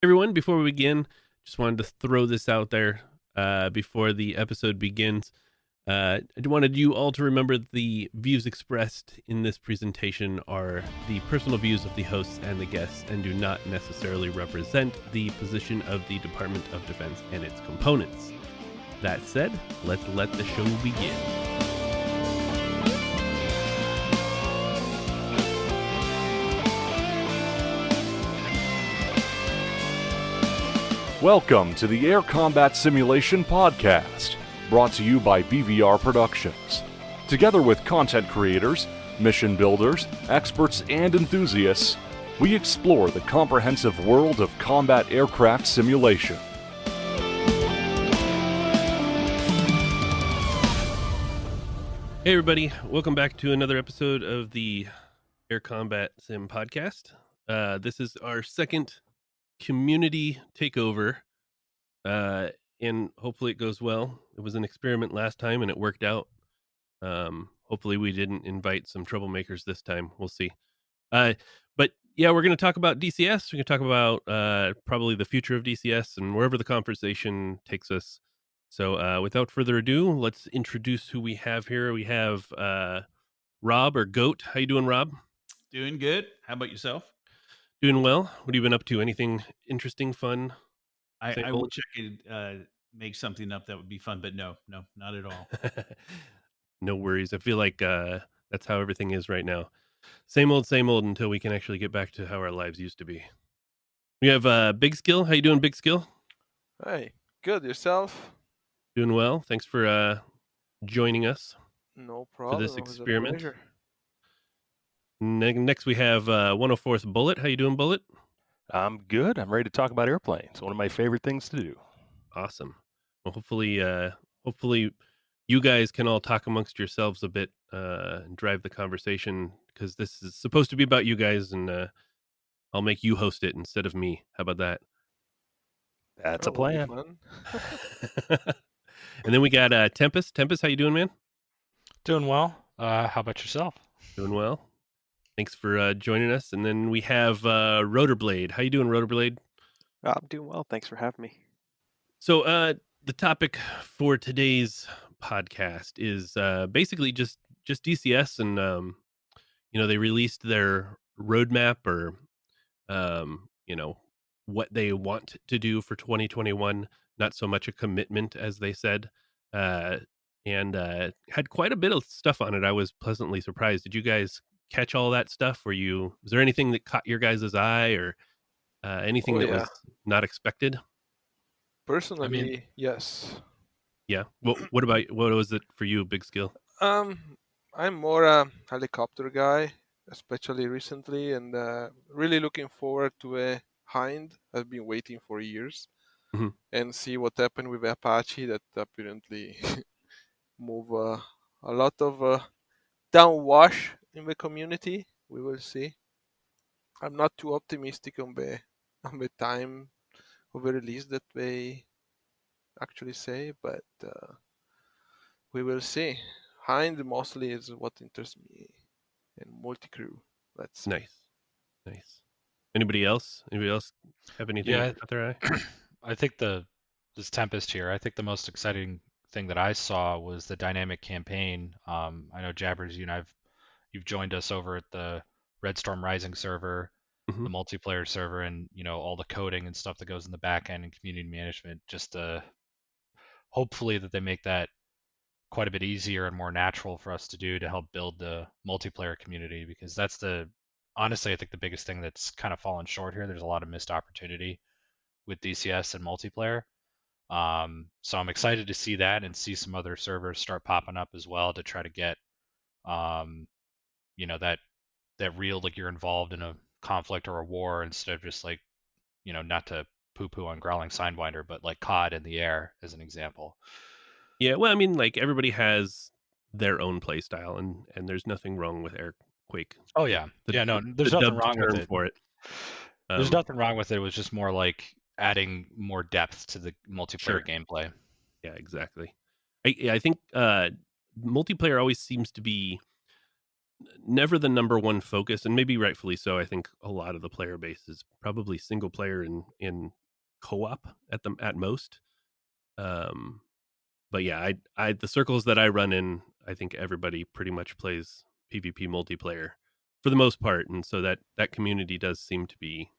Everyone, before we begin, just wanted to throw this out there before the episode begins. I wanted you all to remember the views expressed in this presentation are the personal views of the hosts and the guests and do not necessarily represent the position of the Department of Defense and its components. That said, let's let the show begin. Welcome to the Air Combat Simulation Podcast, brought to you by BVR Productions. Together with content creators, mission builders, experts, and enthusiasts, we explore the comprehensive world of combat aircraft simulation. Hey everybody, welcome back to another episode of the Air Combat Sim Podcast. This is our second community takeover, and hopefully it goes well. It was an experiment last time and it worked out. Hopefully we didn't invite some troublemakers this time. We'll see. But yeah, we're going to talk about DCS. We're going to talk about probably the future of DCS and wherever the conversation takes us. So without further ado, let's introduce who we have here. We have Rob, or Goat. How you doing, Rob? Doing good. How about yourself? Doing well. What have you been up to? Anything interesting, fun? I will check and make something up that would be fun, but no, not at all. No worries. I feel like that's how everything is right now. Same old until we can actually get back to how our lives used to be. We have Big Skill. How you doing, Big Skill? Hey, good. Yourself? Doing well. Thanks for joining us. No problem. For this It was a experiment. pleasure. Next we have 104th Bullet. How you doing, Bullet? I'm good. I'm ready to talk about airplanes. One of my favorite things to do. Awesome. Well, hopefully you guys can all talk amongst yourselves a bit and drive the conversation, because this is supposed to be about you guys, and I'll make you host it instead of me. How about that? That's a That would be plan. fun. And then we got Tempest. Tempest, how you doing, man? Doing well. How about yourself? Doing well. Thanks for joining us. And then we have Rotorblade. How you doing, Rotorblade? I'm doing well. Thanks for having me. So the topic for today's podcast is basically just DCS, and they released their roadmap, or what they want to do for 2021. Not so much a commitment, as they said, and had quite a bit of stuff on it. I was pleasantly surprised. Did you guys catch all that stuff? Was there anything that caught your guys' eye, or anything that was not expected? Personally, yes. Yeah. What was it for you, Big Skill? I'm more a helicopter guy, especially recently, and really looking forward to a Hind. I've been waiting for years, Mhm. and see what happened with Apache. That apparently move a lot of downwash in the community. We will see. I'm not too optimistic on the time of the release that they actually say, but we will see. Hind mostly is what interests me, and multi-crew. Let's see. Nice. Anybody else have anything Yeah, out their eye? I think this Tempest here, I think the most exciting thing that I saw was the dynamic campaign. I know Jabbers, you've joined us over at the Red Storm Rising server, Mhm. the multiplayer server, and all the coding and stuff that goes in the back end and community management. Just hopefully that they make that quite a bit easier and more natural for us to do to help build the multiplayer community, because that's honestly, I think the biggest thing that's kind of fallen short here. There's a lot of missed opportunity with DCS and multiplayer. So I'm excited to see that and see some other servers start popping up as well to try to get, that real, like, you're involved in a conflict or a war, instead of just, like, not to poo-poo on Growling Sidewinder, but like COD in the air as an example. Yeah, well, I mean, like, everybody has their own play style, and there's nothing wrong with Airquake. Oh yeah, no, there's nothing wrong with it. For it. There's nothing wrong with it. It was just more like adding more depth to the Sure. multiplayer gameplay. Yeah, exactly. I think multiplayer always seems to be never the number one focus, and maybe rightfully so. I think a lot of the player base is probably single player in co-op at most. Um, but yeah, I the circles that I run in, I think everybody pretty much plays PvP multiplayer for the most part, and so that community does seem to be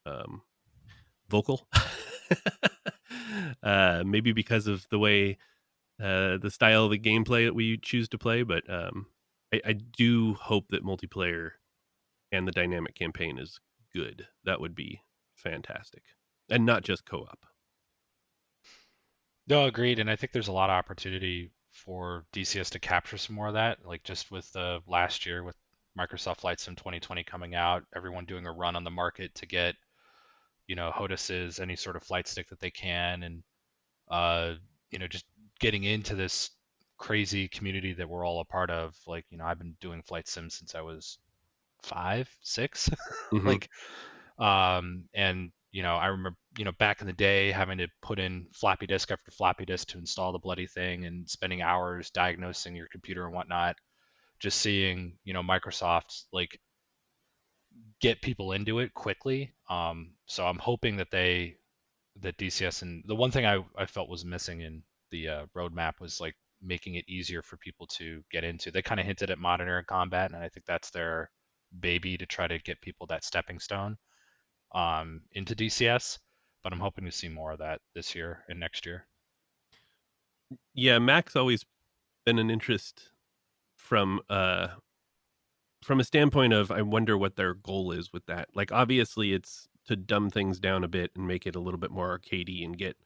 um, vocal. Maybe because of the way the style of the gameplay that we choose to play, but I do hope that multiplayer and the dynamic campaign is good. That would be fantastic, and not just co-op. No, agreed. And I think there's a lot of opportunity for DCS to capture some more of that. Like just with last year with Microsoft Flight Sim 2020 coming out, everyone doing a run on the market to get, HOTASes, any sort of flight stick that they can, and just getting into this crazy community that we're all a part of. Like, I've been doing flight sim since I was 5, 6. Mm-hmm. Like, and I remember, back in the day having to put in floppy disk after floppy disk to install the bloody thing and spending hours diagnosing your computer and whatnot. Just seeing, Microsoft like get people into it quickly. So I'm hoping that that DCS, and the one thing I felt was missing in the roadmap was like making it easier for people to get into. They kind of hinted at modern air combat, and I think that's their baby to try to get people that stepping stone into DCS. But I'm hoping to see more of that this year and next year. Yeah, Mac's always been an interest from a standpoint of I wonder what their goal is with that. Like obviously it's to dumb things down a bit and make it a little bit more arcadey and get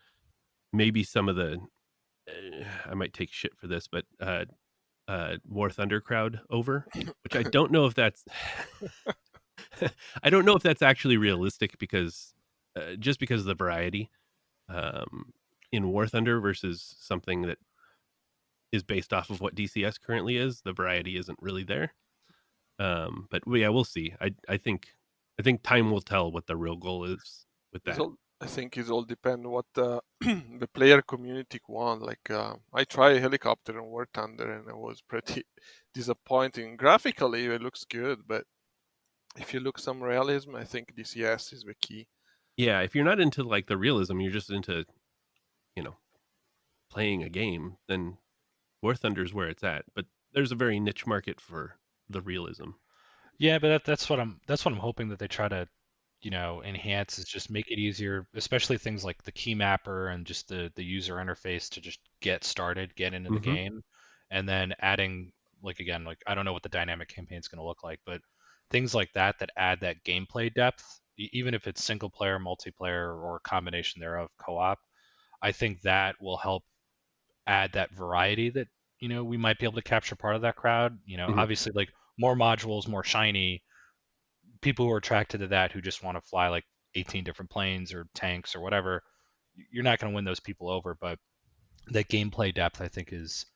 maybe some of the I might take shit for this, but War Thunder crowd over, which I don't know if that's I don't know if that's actually realistic because just because of the variety in War Thunder versus something that is based off of what DCS currently is, the variety isn't really there. But yeah, we'll see. I think time will tell what the real goal is with that. I think it all depend what the player community want. Like I tried helicopter in War Thunder and it was pretty disappointing. Graphically, it looks good, but if you look some realism, I think DCS is the key. Yeah, if you're not into like the realism, you're just into playing a game, then War Thunder's where it's at. But there's a very niche market for the realism. Yeah, but that's what I'm hoping that they try to enhance, is just make it easier, especially things like the key mapper and just the user interface to just get started, get into the Mm-hmm. game, and then adding again, I don't know what the dynamic campaign is going to look like, but things like that add that gameplay depth, even if it's single player, multiplayer, or a combination thereof, co-op. I think that will help add that variety that we might be able to capture part of that crowd. Mm-hmm. Obviously, like more modules, more shiny, people who are attracted to that, who just want to fly like 18 different planes or tanks or whatever, you're not going to win those people over. But that gameplay depth, I think, is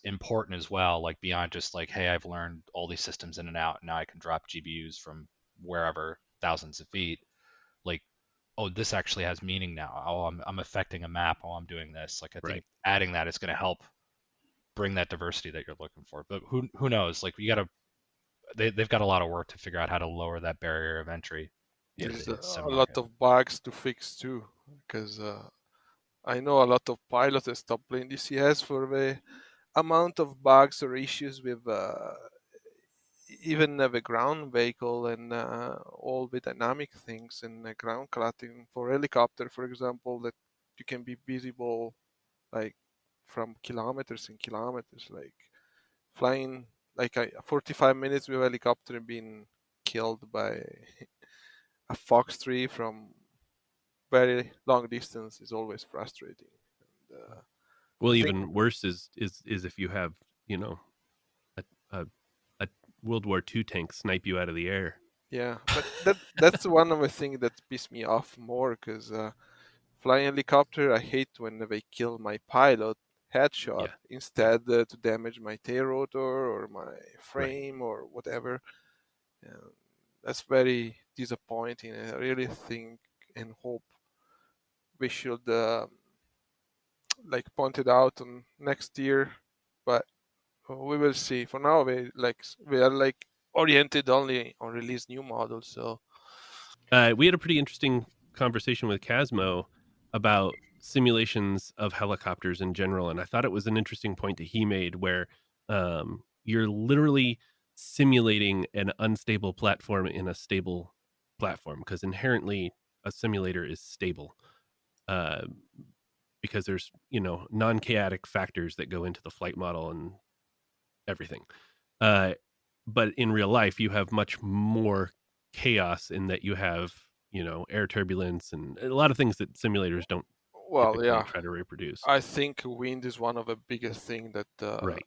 important as well. Like beyond just like, hey, I've learned all these systems in and out, and now I can drop GBUs from wherever, thousands of feet. Like, oh, this actually has meaning now. Oh, I'm affecting a map while I'm doing this. Like, I think adding that is going to help bring that diversity that you're looking for. But who knows? Like, they've got a lot of work to figure out how to lower that barrier of entry. There's a lot of bugs to fix too, because I know a lot of pilots that stop playing DCS for the amount of bugs or issues with even the ground vehicle and all the dynamic things and ground clatting for helicopter, for example, that you can be visible like from kilometers and kilometers, like flying like 45 minutes with a helicopter being killed by a fox tree from very long distance is always frustrating. And, well, even worse is if you have a World War II tank snipe you out of the air. Yeah, but that's one of the things that piss me off more, because flying helicopter, I hate when they kill my pilot headshot instead to damage my tail rotor or my frame or whatever. That's very disappointing. I really think and hope we should like point it out on next year, but We will see. For now, we are like oriented only on release new models. So We had a pretty interesting conversation with Casmo about simulations of helicopters in general, and I thought it was an interesting point that he made where you're literally simulating an unstable platform in a stable platform, because inherently a simulator is stable, uh, because there's non-chaotic factors that go into the flight model and everything. But in real life, you have much more chaos in that you have, air turbulence and a lot of things that simulators don't well, typically yeah, try to reproduce. I think wind is one of the biggest thing that Right.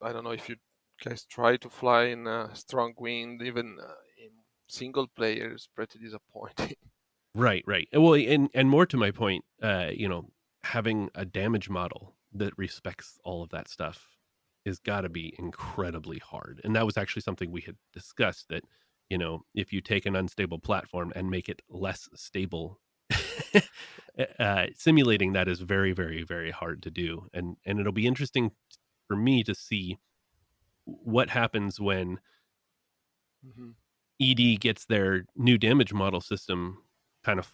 I don't know if you guys try to fly in strong wind, even in single player, is pretty disappointing. Right, right. Well, and more to my point, having a damage model that respects all of that stuff is got to be incredibly hard. And that was actually something we had discussed, that, if you take an unstable platform and make it less stable, simulating that is very, very, very hard to do. And it'll be interesting for me to see what happens when hmm ED gets their new damage model system kind of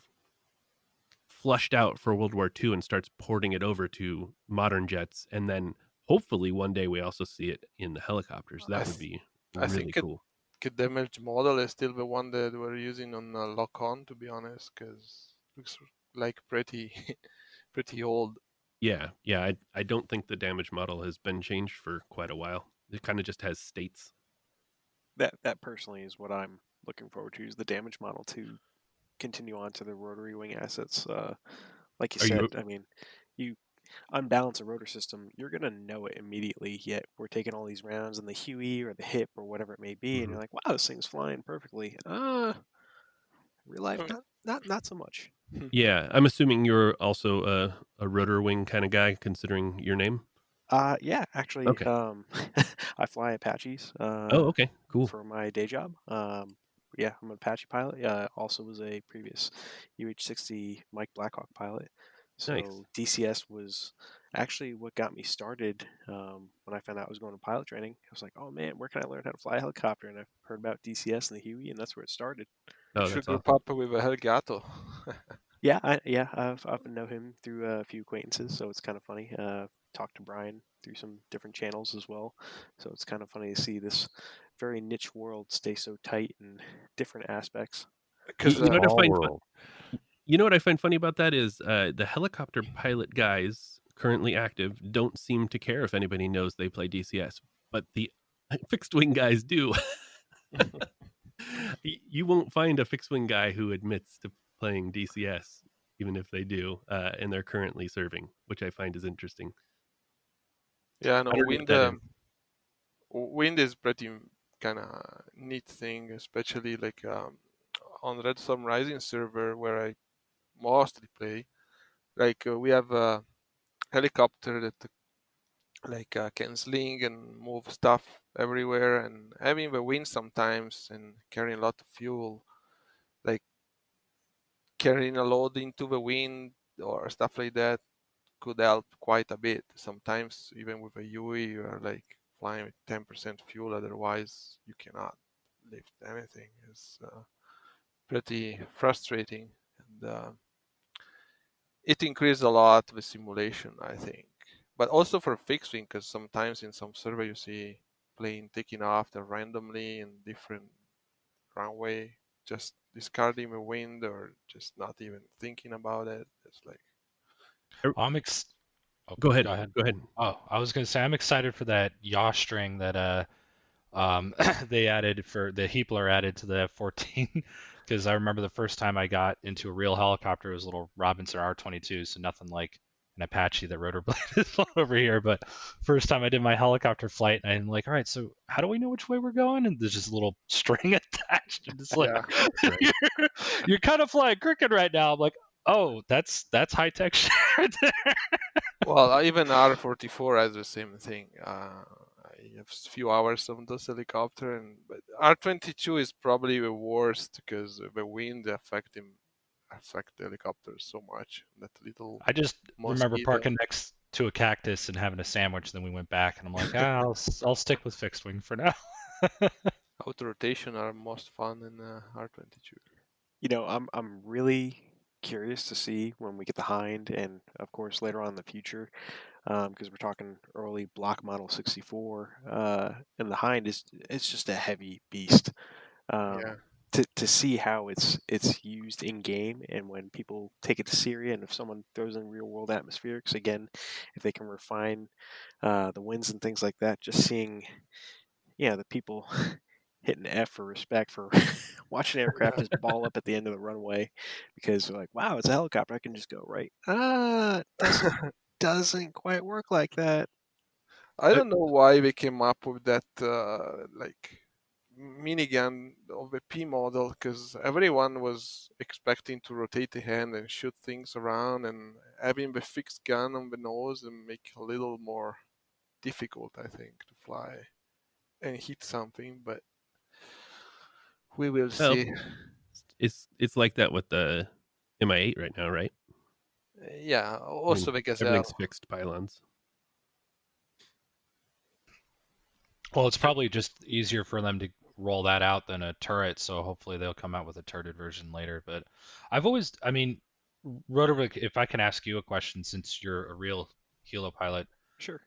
flushed out for World War II and starts porting it over to modern jets, and then hopefully one day we also see it in the helicopters. I That would th- be I really think cool. the damage model is still the one that we're using on lock-on, to be honest, because looks like pretty pretty old. Yeah, yeah. I don't think the damage model has been changed for quite a while. It kind of just has states. That personally is what I'm looking forward to, is the damage model to continue on to the rotary wing assets. Like you Are said, you? I mean, you unbalance a rotor system, you're gonna know it immediately. Yet we're taking all these rounds in the Huey or the hip or whatever it may be, and Mhm. you're like, wow, this thing's flying perfectly. Real life, not so much. Yeah, I'm assuming you're also a rotor wing kind of guy, considering your name. Yeah, actually, Okay. I fly Apaches Oh, okay. Cool. for my day job. Yeah, I'm an Apache pilot. Also was a previous UH-60 Mike Blackhawk pilot. Nice. So DCS was actually what got me started. When I found out I was going to pilot training, I was like, "Oh man, where can I learn how to fly a helicopter?" And I heard about DCS and the Huey, and that's where it started. You Oh, should that's group awesome. up with a Helgato. I've known him through a few acquaintances, so it's kind of funny. Talked to Brian through some different channels as well, so it's kind of funny to see this very niche world stay so tight in different aspects. You, Because you know what I Small find fun? world. You know what I find funny about that is the helicopter pilot guys currently active don't seem to care if anybody knows they play DCS, but the fixed wing guys do. You won't find a fixed wing guy who admits to playing DCS, even if they do, and they're currently serving, which I find is interesting. yeah, no, I don't know what that is. wind is pretty kind of neat thing, especially like on Red Storm Rising server where I mostly play. Like we have a helicopter that can sling and move stuff everywhere, and having the wind sometimes and carrying a lot of fuel, like carrying a load into the wind or stuff like that, could help quite a bit. Sometimes even with a UE, you are like flying with 10% fuel. Otherwise, you cannot lift anything. It's pretty frustrating, and it increased a lot the simulation, I think. But also for fixed wing, because sometimes in some survey you see plane taking off randomly in different runway, just discarding the wind or just not even thinking about it. It's like I'm ex. Oh, Go ahead. go ahead. Go ahead. Oh, I was gonna say I'm excited for that yaw string that they added for the Heapler added to the F-14 because I remember the first time I got into a real helicopter, it was a little Robinson R-22, so nothing like an Apache that rotor blade is over here. But first time I did my helicopter flight, and I'm like, all right, so how do we know which way we're going? And there's just a little string attached, and it's like yeah. Right. you're kind of flying crooked right now. I'm like, oh, that's high tech shit right there. Well, even R-44 has the same thing. I have a few hours on this helicopter, and but R-22 is probably the worst because the wind affect the helicopter so much. That little I just remember mosquito. to a cactus and having a sandwich. Then we went back, and I'm like, I'll stick with fixed wing for now. Auto rotation are most fun in R22. I'm really curious to see when we get the Hind, and of course later on in the future, because we're talking early block model 64, and the Hind it's just a heavy beast. Yeah. To see how it's used in game, and when people take it to Syria, and if someone throws in real world atmospherics again, if they can refine the winds and things like that, just seeing the people hitting F for respect for watching aircraft just ball up at the end of the runway because they're like, wow, it's a helicopter, I can just go right. It doesn't quite work like that. I don't know why they came up with that like minigun of a P model, because everyone was expecting to rotate the hand and shoot things around, and having the fixed gun on the nose and make a little more difficult, I think, to fly and hit something. But we will Well, see. it's like that with the Mi-8 right now, right? Yeah. I Also mean, the Gazelle. everything's fixed pylons. Well, it's probably just easier for them to roll that out than a turret, so hopefully they'll come out with a turreted version later. But I mean, Rotovik, if I can ask you a question, since you're a real helo pilot, Sure.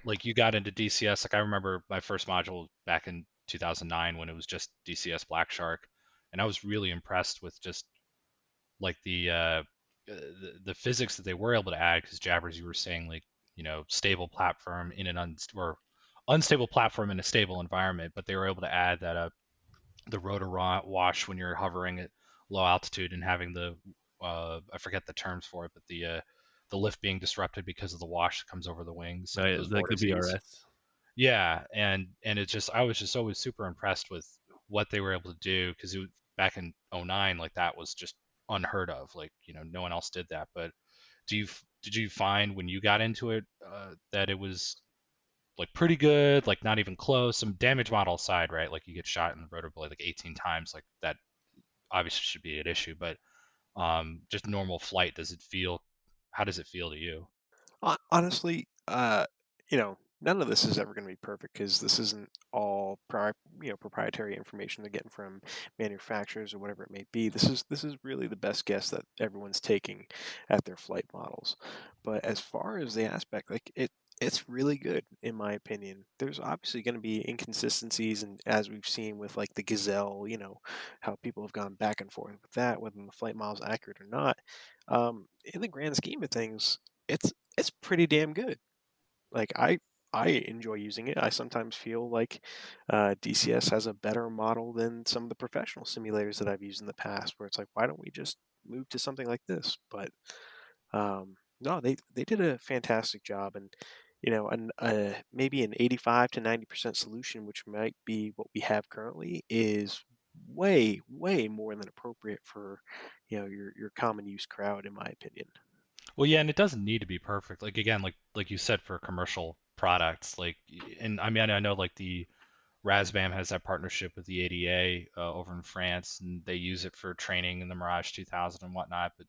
like you got into DCS. Like I remember my first module back in 2009 when it was just DCS Black Shark, and I was really impressed with just like the physics that they were able to add. Because Jabbers, you were saying like stable platform in an or unstable platform in a stable environment, but they were able to add that the rotor wash when you're hovering at low altitude and having the I forget the terms for it, but the lift being disrupted because of the wash that comes over the wings, Right, those like the vortices. VRS. Yeah, and it's just I was just always super impressed with what they were able to do because back in '09, like that was just unheard of. Like no one else did that. But did you find when you got into it that it was like pretty good, like not even close? Some damage model aside, right? Like you get shot in the rotor blade like 18 times, like that obviously should be an issue. But just normal flight, does it feel? How does it feel to you? Honestly, none of this is ever going to be perfect because this isn't all proprietary information they're getting from manufacturers or whatever it may be. This is really the best guess that everyone's taking at their flight models. But as far as the aspect, like it's really good in my opinion. There's obviously going to be inconsistencies, and as we've seen with like the Gazelle, how people have gone back and forth with that, whether the flight model's accurate or not. In the grand scheme of things, it's pretty damn good. Like I enjoy using it. I sometimes feel like DCS has a better model than some of the professional simulators that I've used in the past, where it's like, why don't we just move to something like this? But no, they did a fantastic job, and maybe an 85 to 90% solution, which might be what we have currently, is way more than appropriate for your common use crowd, in my opinion. Well, yeah, and it doesn't need to be perfect. Like again, like you said, for commercial products, and I mean, I know like the Razbam has that partnership with the ADA over in France, and they use it for training in the Mirage 2000 and whatnot. But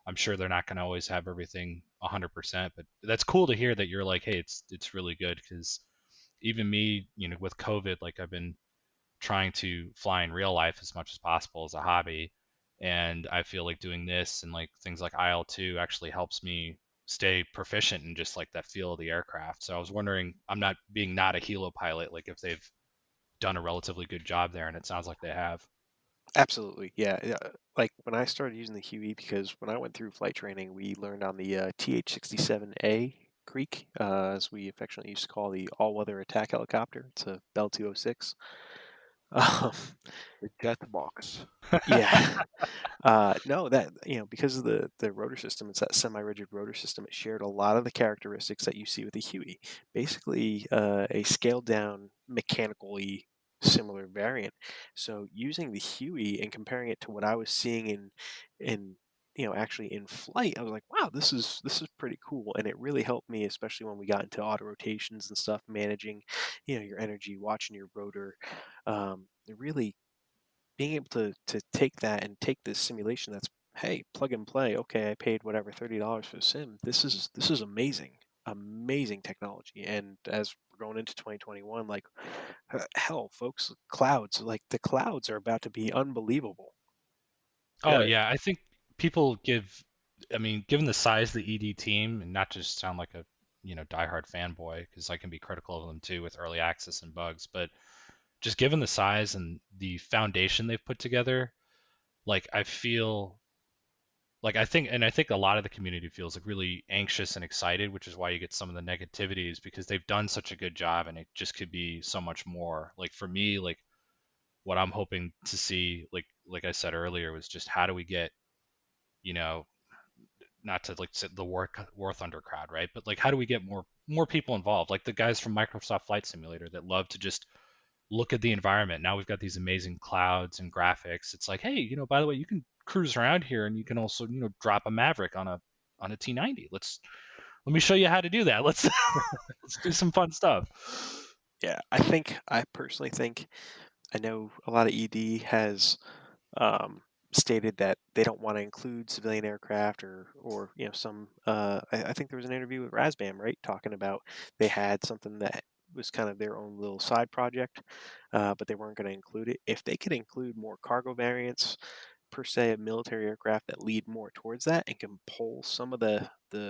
I'm sure they're not going to always have everything 100%. But that's cool to hear that you're like, hey, it's really good because even me, with COVID, like I've been trying to fly in real life as much as possible as a hobby. And I feel like doing this and like things like IL-2 actually helps me stay proficient in just like that feel of the aircraft. So I was wondering, I'm not a helo pilot, like if they've done a relatively good job there, and it sounds like they have. Absolutely, yeah. Yeah. Like when I started using the Huey, because when I went through flight training, we learned on the TH-67A Creek, as we affectionately used to call the all-weather attack helicopter. It's a Bell 206. Um, The jet box. yeah. No, that because of the rotor system, it's that semi-rigid rotor system. It shared a lot of the characteristics that you see with the Huey. Basically, a scaled down, mechanically similar variant. So using the Huey and comparing it to what I was seeing in actually in flight, I was like, wow, this is pretty cool, and it really helped me, especially when we got into auto rotations and stuff, managing your energy, watching your rotor. It really being able to take that and take this simulation that's hey, plug and play. Okay, I paid whatever $30 for the sim. This is amazing technology. And as we're going into 2021, like hell, folks, clouds, like the clouds are about to be unbelievable. Oh Yeah. yeah, I think people I mean, given the size of the ED team, and not just sound like a diehard fanboy, because I can be critical of them too with early access and bugs, but just given the size and the foundation they've put together, like I feel like I think a lot of the community feels like really anxious and excited, which is why you get some of the negativities because they've done such a good job and it just could be so much more. Like for me, like what I'm hoping to see, like I said earlier, was just how do we get, you know, not to like sit the War Thunder crowd, right? But like how do we get more people involved? Like the guys from Microsoft Flight Simulator that love to just look at the environment. Now we've got these amazing clouds and graphics. It's like, hey, by the way, you can cruise around here and you can also, drop a Maverick on a T90. Let me show you how to do that. Let's let's do some fun stuff. Yeah, I personally think, I know a lot of ED has stated that they don't want to include civilian aircraft or some. I think there was an interview with Razbam, right, talking about they had something that was kind of their own little side project, but they weren't going to include it. If they could include more cargo variants per se of military aircraft that lead more towards that and can pull some of the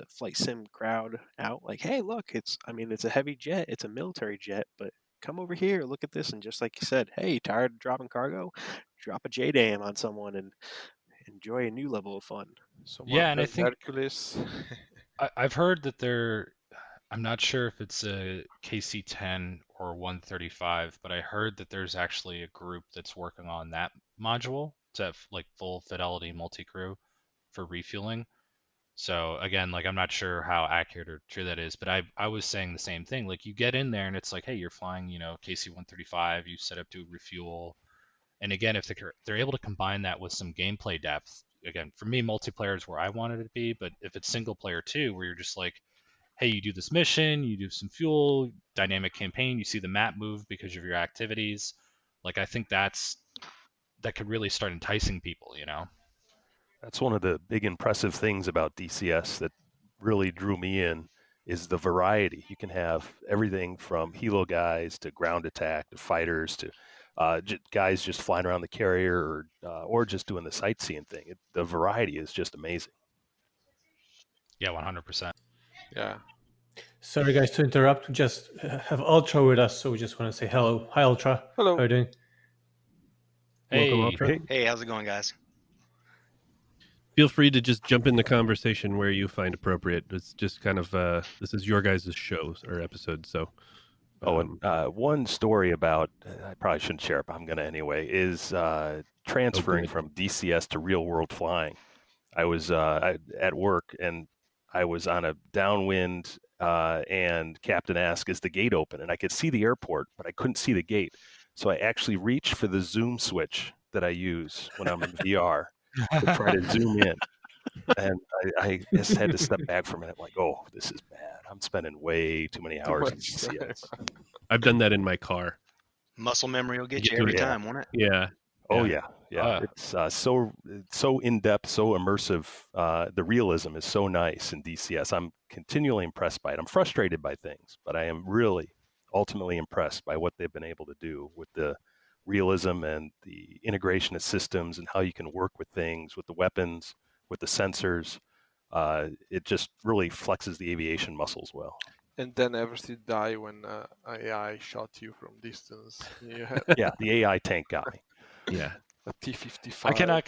flight sim crowd out, like, hey, look, it's a heavy jet, it's a military jet, but come over here, look at this. And just like you said, hey, tired of dropping cargo, drop a JDAM on someone and enjoy a new level of fun. Some Yeah, and I other think Hercules. I've heard that I'm not sure if it's a KC-10 or 135, but I heard that there's actually a group that's working on that module to have like full fidelity multi-crew for refueling. So again, like I'm not sure how accurate or true that is, but I was saying the same thing. Like you get in there and it's like, hey, you're flying, KC-135, you set up to refuel. And again, if they're able to combine that with some gameplay depth, again, for me, multiplayer is where I wanted it to be. But if it's single player too, where you're just like, hey, you do this mission, you do some fuel, dynamic campaign, you see the map move because of your activities. Like I think that could really start enticing people. That's one of the big impressive things about DCS that really drew me in is the variety. You can have everything from helo guys to ground attack to fighters to guys just flying around the carrier or just doing the sightseeing thing. The variety is just amazing. Yeah, 100%. Yeah. Sorry, guys, to interrupt. We just have Ultra with us, so we just want to say hello. Hi, Ultra. Hello. How are you doing? Welcome, Hey. Ultra. Hey, how's it going, guys? Feel free to just jump in the conversation where you find appropriate. It's just kind of this is your guys' show or episode, so. And one story about I probably shouldn't share it, but I'm going to anyway. Is transferring from DCS to real world flying. I was at work and I was on a downwind, and Captain asked, "Is the gate open?" And I could see the airport, but I couldn't see the gate. So I actually reached for the zoom switch that I use when I'm in VR to try to zoom in. And I just had to step back for a minute, like, oh, this is bad. I'm spending way too many hours in DCS. I've done that in my car. Muscle memory will get you every time, won't it? Yeah. Oh yeah. It's so in depth, so immersive. The realism is so nice in DCS. I'm continually impressed by it. I'm frustrated by things, but I am really ultimately impressed by what they've been able to do with the realism and the integration of systems and how you can work with things, with the weapons, with the sensors. It just really flexes the aviation muscles well. And then everything die when AI shot you from distance. Yeah, the AI tank guy. Yeah. A T-55.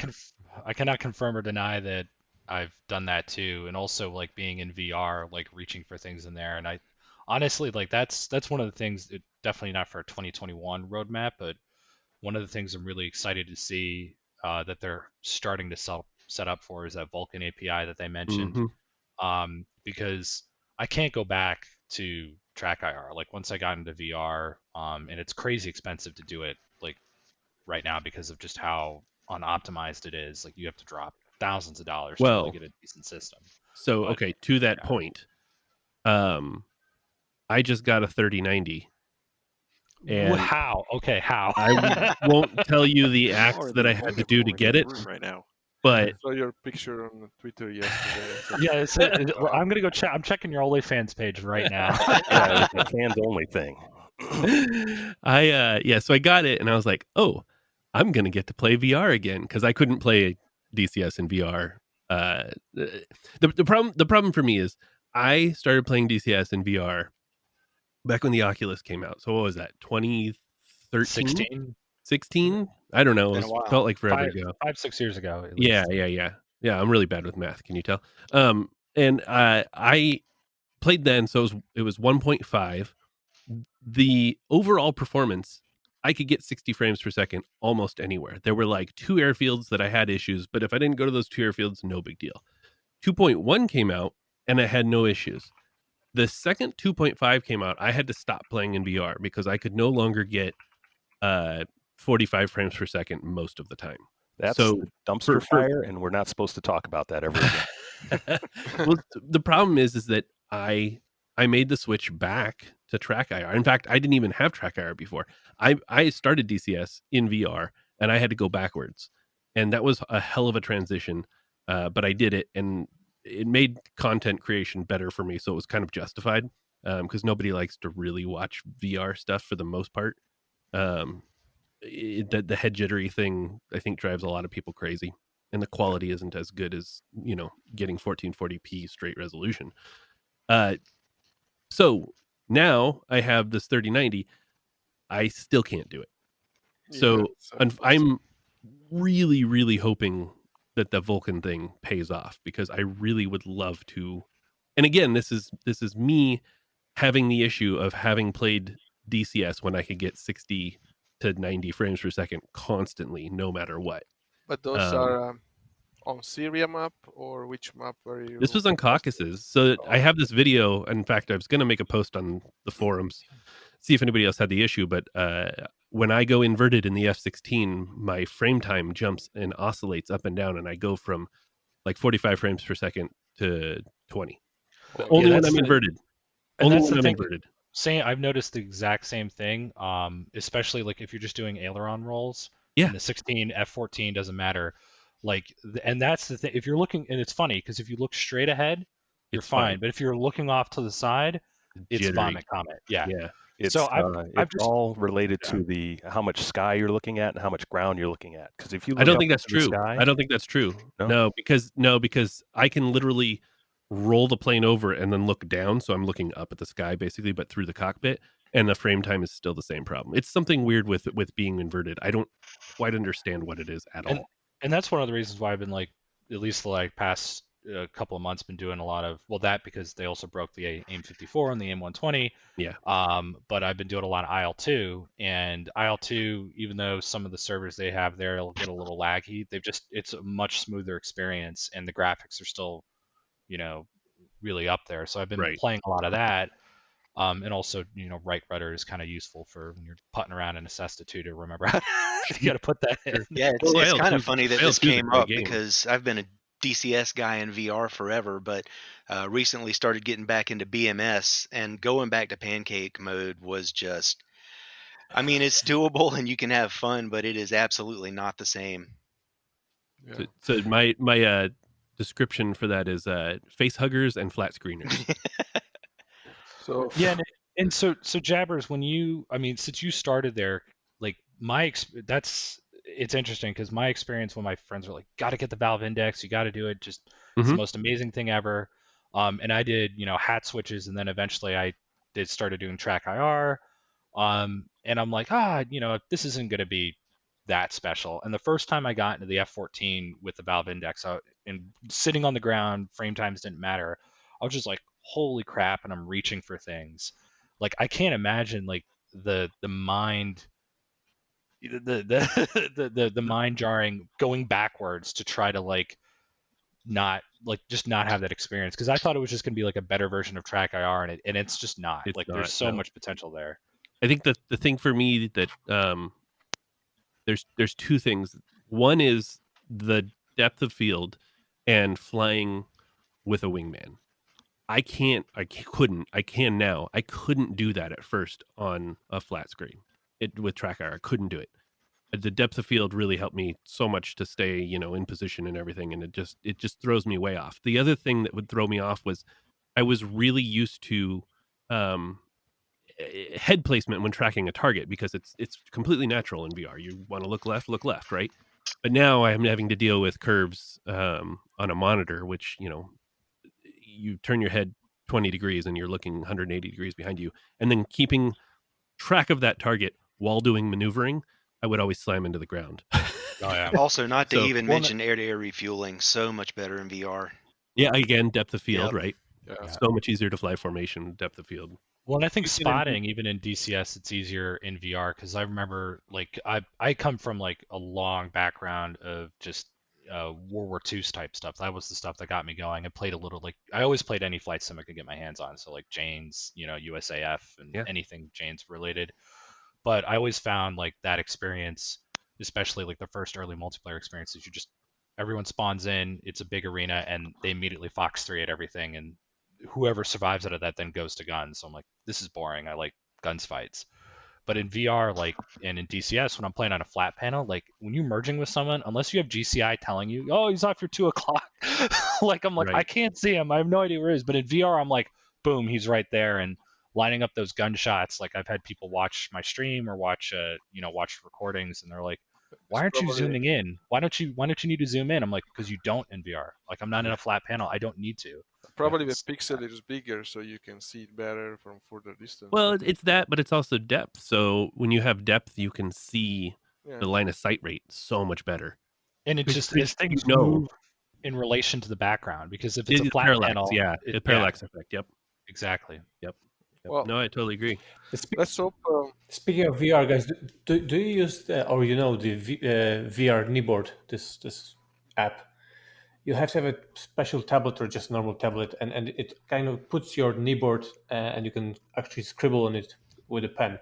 I cannot confirm or deny that I've done that too, and also like being in VR, like reaching for things in there. And I honestly like that's one of the things. Definitely not for a 2021 roadmap, but one of the things I'm really excited to see that they're starting to set up for is that Vulkan API that they mentioned. Because I can't go back to track IR. Like once I got into VR, and it's crazy expensive to do it like right now because of just how unoptimized it is. Like you have to drop thousands of dollars to really get a decent system. So okay, to that point, I just got a 3090. And how? Okay, how? I won't tell you the acts that I had to do to get it right now. But I saw your picture on Twitter yesterday. Yeah, I'm gonna go check. I'm checking your OnlyFans page right now. Yeah, it was a fans only thing. So I got it and I was like, oh, I'm gonna get to play VR again because I couldn't play DCS in VR. The problem for me is I started playing DCS in VR back when the Oculus came out. So what was that? 2013? 16? I don't know. Been It a while. felt like forever ago. 5-6 years ago. At Yeah, least. yeah. I'm really bad with math. Can you tell? And I played then, so it was 1.5. The overall performance, I could get 60 frames per second almost anywhere. There were like 2 airfields that I had issues, but if I didn't go to those 2 airfields, no big deal. 2.1 came out and I had no issues. The second 2.5 came out, I had to stop playing in VR because I could no longer get 45 frames per second most of the time. That's So the dumpster fire, and we're not supposed to talk about that ever again. Well, the problem is that I made the switch back to track IR. In fact, I didn't even have track IR before. I started DCS in VR and I had to go backwards, and that was a hell of a transition. But I did it, and it made content creation better for me, so it was kind of justified because nobody likes to really watch VR stuff for the most part. The head jittery thing, I think, drives a lot of people crazy, and the quality isn't as good as getting 1440p straight resolution. So now I have this 3090. I still can't do it. So I'm really, really hoping that the Vulkan thing pays off because I really would love to. And again, this is me having the issue of having played DCS when I could get 60 to 90 frames per second constantly, no matter what. But those are on Syria map, or which map are you? This was on Caucasus. So I have this video. In fact, I was going to make a post on the forums, see if anybody else had the issue. But when I go inverted in the F16, my frame time jumps and oscillates up and down, and I go from like 45 frames per second to 20. Only when I'm inverted. Only when I'm inverted. I've noticed the exact same thing, especially like if you're just doing aileron rolls. Yeah. And the 16 F14 doesn't matter. And that's the thing. If you're looking, and it's funny because if you look straight ahead, you're fine. But if you're looking off to the side, it's Jittery. vomit comet. Yeah. It's all related to how much sky you're looking at and how much ground you're looking at. Because if you look I don't think that's true. I don't think that's true. No, because I can literally roll the plane over and then look down, so I'm looking up at the sky basically, but through the cockpit, and the frame time is still the same problem. It's something weird with being inverted. I don't quite understand what it is at all. And that's one of the reasons why I've been like, at least the past couple of months, been doing a lot of that because they also broke the AIM-54 and the AIM-120. Yeah. But I've been doing a lot of IL-2, and IL-2, even though some of the servers they have there will get a little laggy, it's a much smoother experience, and the graphics are still, really up there. So I've been playing a lot of that. And also, right rudder is kind of useful for when you're putting around in a Cessna too, to remember how you got to put that in. Yeah, it's kind of funny that this came up because I've been a DCS guy in VR forever, but recently started getting back into BMS, and going back to pancake mode was just, it's doable and you can have fun, but it is absolutely not the same. Yeah. So my description for that is face huggers and flat screeners. So yeah, and so Jabbers, when since you started there, it's interesting because my experience when my friends were like, got to get the Valve Index, you got to do it, just it's the most amazing thing ever. And I did hat switches, and then eventually I started doing track IR, and I'm like, this isn't going to be that special. And the first time I got into the F14 with the Valve Index, and sitting on the ground, frame times didn't matter. I was just like, holy crap, and I'm reaching for things. I can't imagine the mind, the mind jarring going backwards to try to not have that experience, because I thought it was just going to be a better version of track IR, and it's just not. There's so much potential there. I think that the thing for me that there's two things. One is the depth of field and flying with a wingman. I can now. I couldn't do that at first on a flat screen with track IR. I couldn't do it. the depth of field really helped me so much to stay, in position and everything. And it just throws me way off. The other thing that would throw me off was I was really used to, um, head placement when tracking a target because it's completely natural in VR. You want to look left, right? But now I'm having to deal with curves on a monitor, which, you turn your head 20 degrees and you're looking 180 degrees behind you. And then keeping track of that target while doing maneuvering, I would always slam into the ground. Oh yeah. Also, not to So- even mention air-to-air refueling, so much better in VR. Yeah, again, depth of field, Yep. right? Yeah. So much easier to fly formation, depth of field. Well, and I think You can spotting, even in DCS, it's easier in VR because I remember, like, I come from like a long background of just World War II type stuff. That was the stuff that got me going. I played a little, like, I always played any flight sim I could get my hands on. So like Jane's, USAF and Yeah. anything Jane's related. But I always found like that experience, especially like the first early multiplayer experiences, everyone spawns in, it's a big arena, and they immediately Fox 3 at everything, and whoever survives out of that then goes to guns. So I'm like, this is boring. I like guns fights. But in VR, like, and in DCS, when I'm playing on a flat panel, like when you're merging with someone, unless you have GCI telling you, oh, he's off your 2 o'clock, like I'm like, Right. I can't see him. I have no idea where he is. But in VR, I'm like, boom, he's right there, and lining up those gunshots. Like I've had people watch my stream or watch recordings, and they're like, why aren't you zooming in? Why don't you need to zoom in? I'm like, because you don't in VR. Like I'm not in a flat panel. I don't need to. Probably It's- the pixel is bigger, so you can see it better from further distance. Well, it's that, but it's also depth. So when you have depth, you can see Yeah. the line of sight rate so much better. And it Which- just which as things you know. move in relation to the background, because if it's a It's flat parallax, panel, yeah, it's parallax effect. Yep. exactly. Yep. Well, No, I totally agree. let's hope. Speaking of VR, guys, do you use the VR Kneeboard, this app? You have to have a special tablet or just normal tablet, and it kind of puts your kneeboard and you can actually scribble on it with a pen.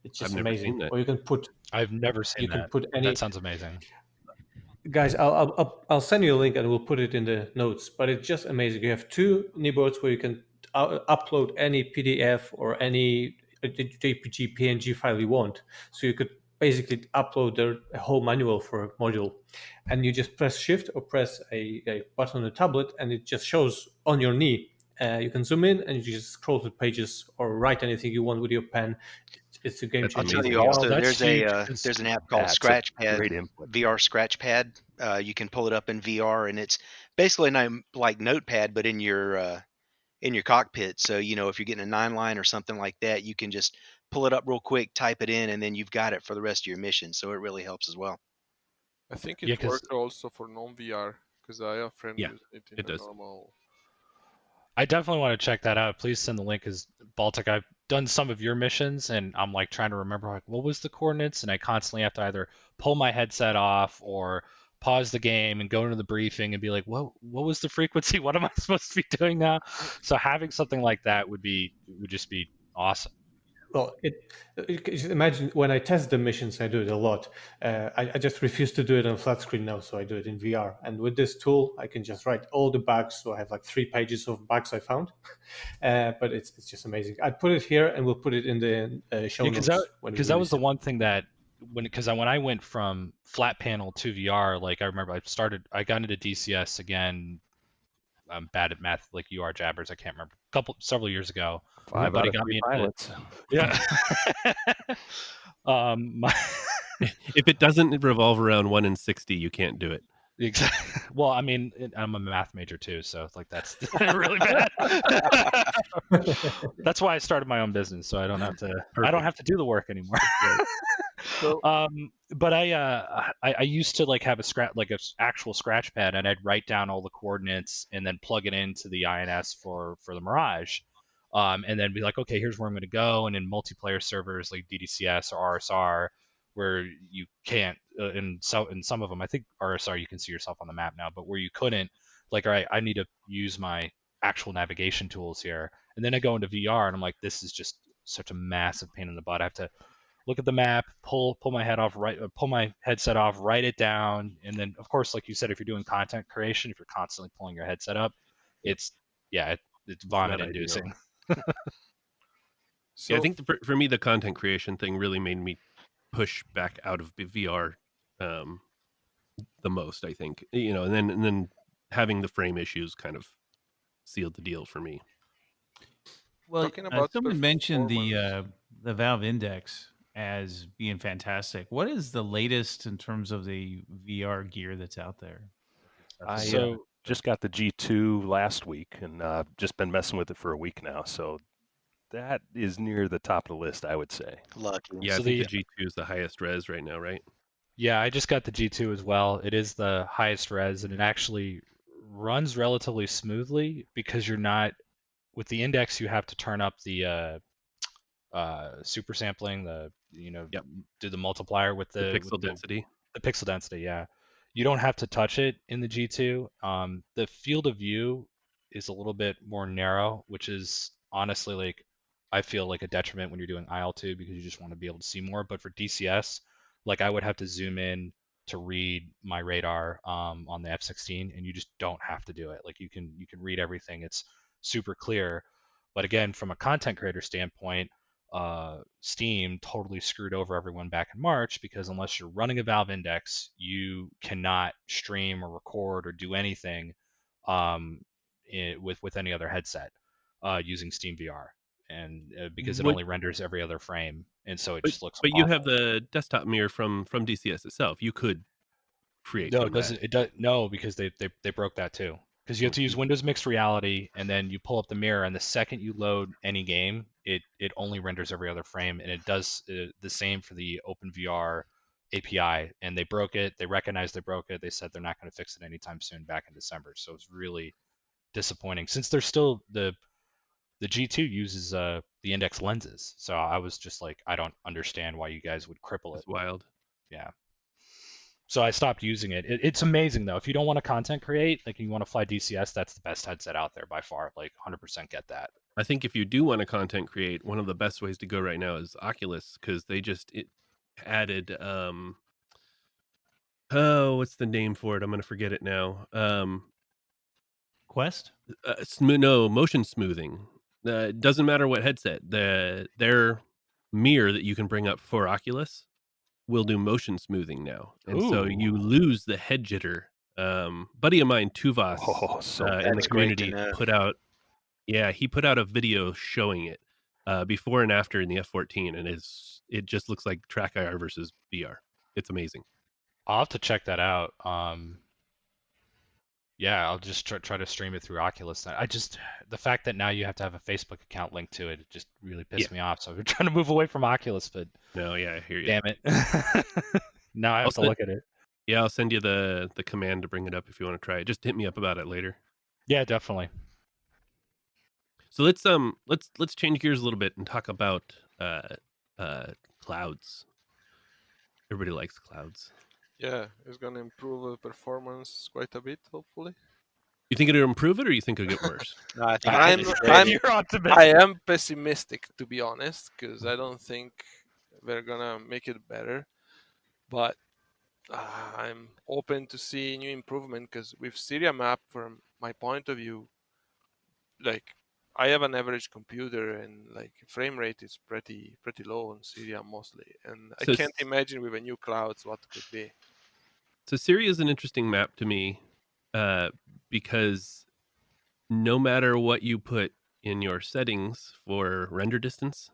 It's just I've never amazing. seen that. Or you can put I've never seen you that. can put any. That sounds amazing. Guys, I'll send you a link and we'll put it in the notes. But it's just amazing. You have 2 kneeboards where you can upload any PDF or any JPG, PNG file you want. So you could basically upload a whole manual for a module, and you just press Shift or press a button on the tablet, and it just shows on your knee. You can zoom in and you just scroll through pages or write anything you want with your pen. It's a game That's I'll changer. tell amazing. you Oh, also, that's there's an app called That's a Scratchpad, great input. VR Scratchpad. You can pull it up in VR, and it's basically like Notepad, but in your cockpit. So if you're getting a 9-line or something like that, you can just pull it up real quick, type it in, and then you've got it for the rest of your mission. So it really helps as well. I think Yeah, it 'cause- works also for non-VR because I have a friend Yeah, using it in it the does. normal. I definitely want to check that out. Please send the link, because Baltic, I've done some of your missions, and I'm like trying to remember like what was the coordinates, and I constantly have to either pull my headset off or pause the game and go into the briefing and be like, what was the frequency? What am I supposed to be doing now? So having something like that would just be awesome. Well, just imagine when I test the missions, I do it a lot. I just refuse to do it on flat screen now, so I do it in VR. And with this tool, I can just write all the bugs. So I have like 3 pages of bugs I found. But it's just amazing. I put it here, and we'll put it in the show notes. Because that was the one thing that when I went from flat panel to VR, like I remember I got into DCS again. I'm bad at math, like you are, Jabbers. I can't remember. Several years ago. 5 buddy out of got 3 me into it. pilots. Yeah. If it doesn't revolve around 1 in 60, you can't do it. Exactly. Well, I mean, I'm a math major too, so it's like that's really bad. That's why I started my own business, so I don't have to. I don't have to do the work anymore. So, but I used to like have a actual scratch pad, and I'd write down all the coordinates and then plug it into the INS for the Mirage, and then be like, okay, here's where I'm going to go. And in multiplayer servers like DDCS or RSR, where you can't, in some of them, I think RSR you can see yourself on the map now, but where you couldn't, like, all right, I need to use my actual navigation tools here. And then I go into VR and I'm like, this is just such a massive pain in the butt. I have to look at the map, pull my pull my headset off, write it down, and then of course, like you said, if you're doing content creation, if you're constantly pulling your headset up, it's vomit inducing. so Yeah, I think for me, the content creation thing really made me push back out of VR the most, I think. And then having the frame issues kind of sealed the deal for me. Well, Talking about someone mentioned performance. the Valve Index as being fantastic. What is the latest in terms of the VR gear that's out there? I just got the G2 last week and just been messing with it for a week now. So that is near the top of the list, I would say. Lucky. Yeah, So I think the G2 is the highest res right now, right? Yeah, I just got the G2 as well. It is the highest res, and it actually runs relatively smoothly because you're not with the index. You have to turn up the super sampling, Yep. do the multiplier with The pixel density. the pixel density. Yeah, you don't have to touch it in the G2. The field of view is a little bit more narrow, which is honestly like I feel like a detriment when you're doing IL2 because you just want to be able to see more. But for DCS, like I would have to zoom in to read my radar on the F16, and you just don't have to do it. Like you can read everything. It's super clear. But again, from a content creator standpoint, Steam totally screwed over everyone back in March because unless you're running a Valve Index, you cannot stream or record or do anything with any other headset using Steam VR, and because it What, only renders every other frame, and so it but just looks but you awful. have the desktop mirror from DCS itself. You could create No, from it doesn't. It does no because they broke that too. Because you have to use Windows Mixed Reality, and then you pull up the mirror, and the second you load any game, it only renders every other frame, and it does the same for the OpenVR API. And they broke it. They recognized they broke it. They said they're not going to fix it anytime soon. Back in December, so it's really disappointing. Since there's still the G2 uses the index lenses, so I was just like, I don't understand why you guys would cripple it. It's wild. Yeah. So I stopped using it. It's amazing though. If you don't want to content create, like you want to fly DCS, that's the best headset out there by far. Like 100% get that. I think if you do want to content create, one of the best ways to go right now is Oculus, because they just added what's the name for it? I'm gonna forget it now. Quest? Motion smoothing. It doesn't matter what headset. Their mirror that you can bring up for Oculus will do motion smoothing now, and so you lose the head jitter. Buddy of mine, Tuvas, in the community, put out. Yeah, he put out a video showing it before and after in the F14, and it just looks like track IR versus VR. It's amazing. I'll have to check that out. Yeah, I'll just try to stream it through Oculus. The fact that now you have to have a Facebook account linked to it, it just really pissed me off. So I've been trying to move away from Oculus, but no, yeah, I hear you. Damn it. Now I have to look at it. Yeah, I'll send you the command to bring it up if you want to try it. Just hit me up about it later. Yeah, definitely. So let's change gears a little bit and talk about clouds. Everybody likes clouds. Yeah, it's gonna improve the performance quite a bit, hopefully. You think it'll improve it, or you think it'll get worse? No, I think I am pessimistic, to be honest, because I don't think they're gonna make it better. But I'm open to see new improvement, because with Syria Map, from my point of view, like I have an average computer, and like frame rate is pretty low on Syria mostly, and I can't imagine with a new clouds what could be. So Syria is an interesting map to me, because no matter what you put in your settings for render distance,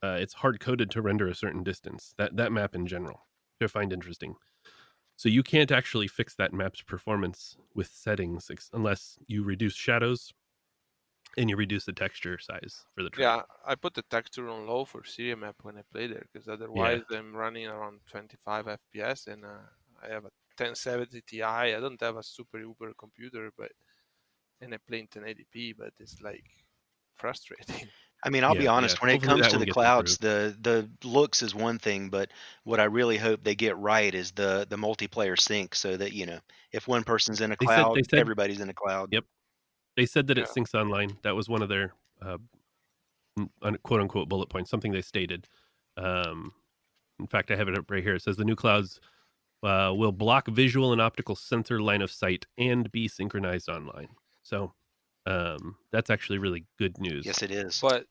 it's hard coded to render a certain distance. That map in general, which I find interesting. So you can't actually fix that map's performance with settings unless you reduce shadows and you reduce the texture size for the track. Yeah, I put the texture on low for Syria Map when I play there, because otherwise I'm running around 25 FPS, and I have a 1070 Ti. I don't have a super uber computer, and I play in 1080p, but it's like frustrating. I mean, I'll be honest, when it comes to the clouds, the looks is one thing, but what I really hope they get right is the multiplayer sync, so that, if one person's in a cloud, everybody's in a cloud. Yep. They said that it syncs online. That was one of their quote unquote bullet points, something they stated. In fact, I have it up right here. It says the new clouds will block visual and optical sensor line of sight and be synchronized online. So that's actually really good news. Yes, it is. But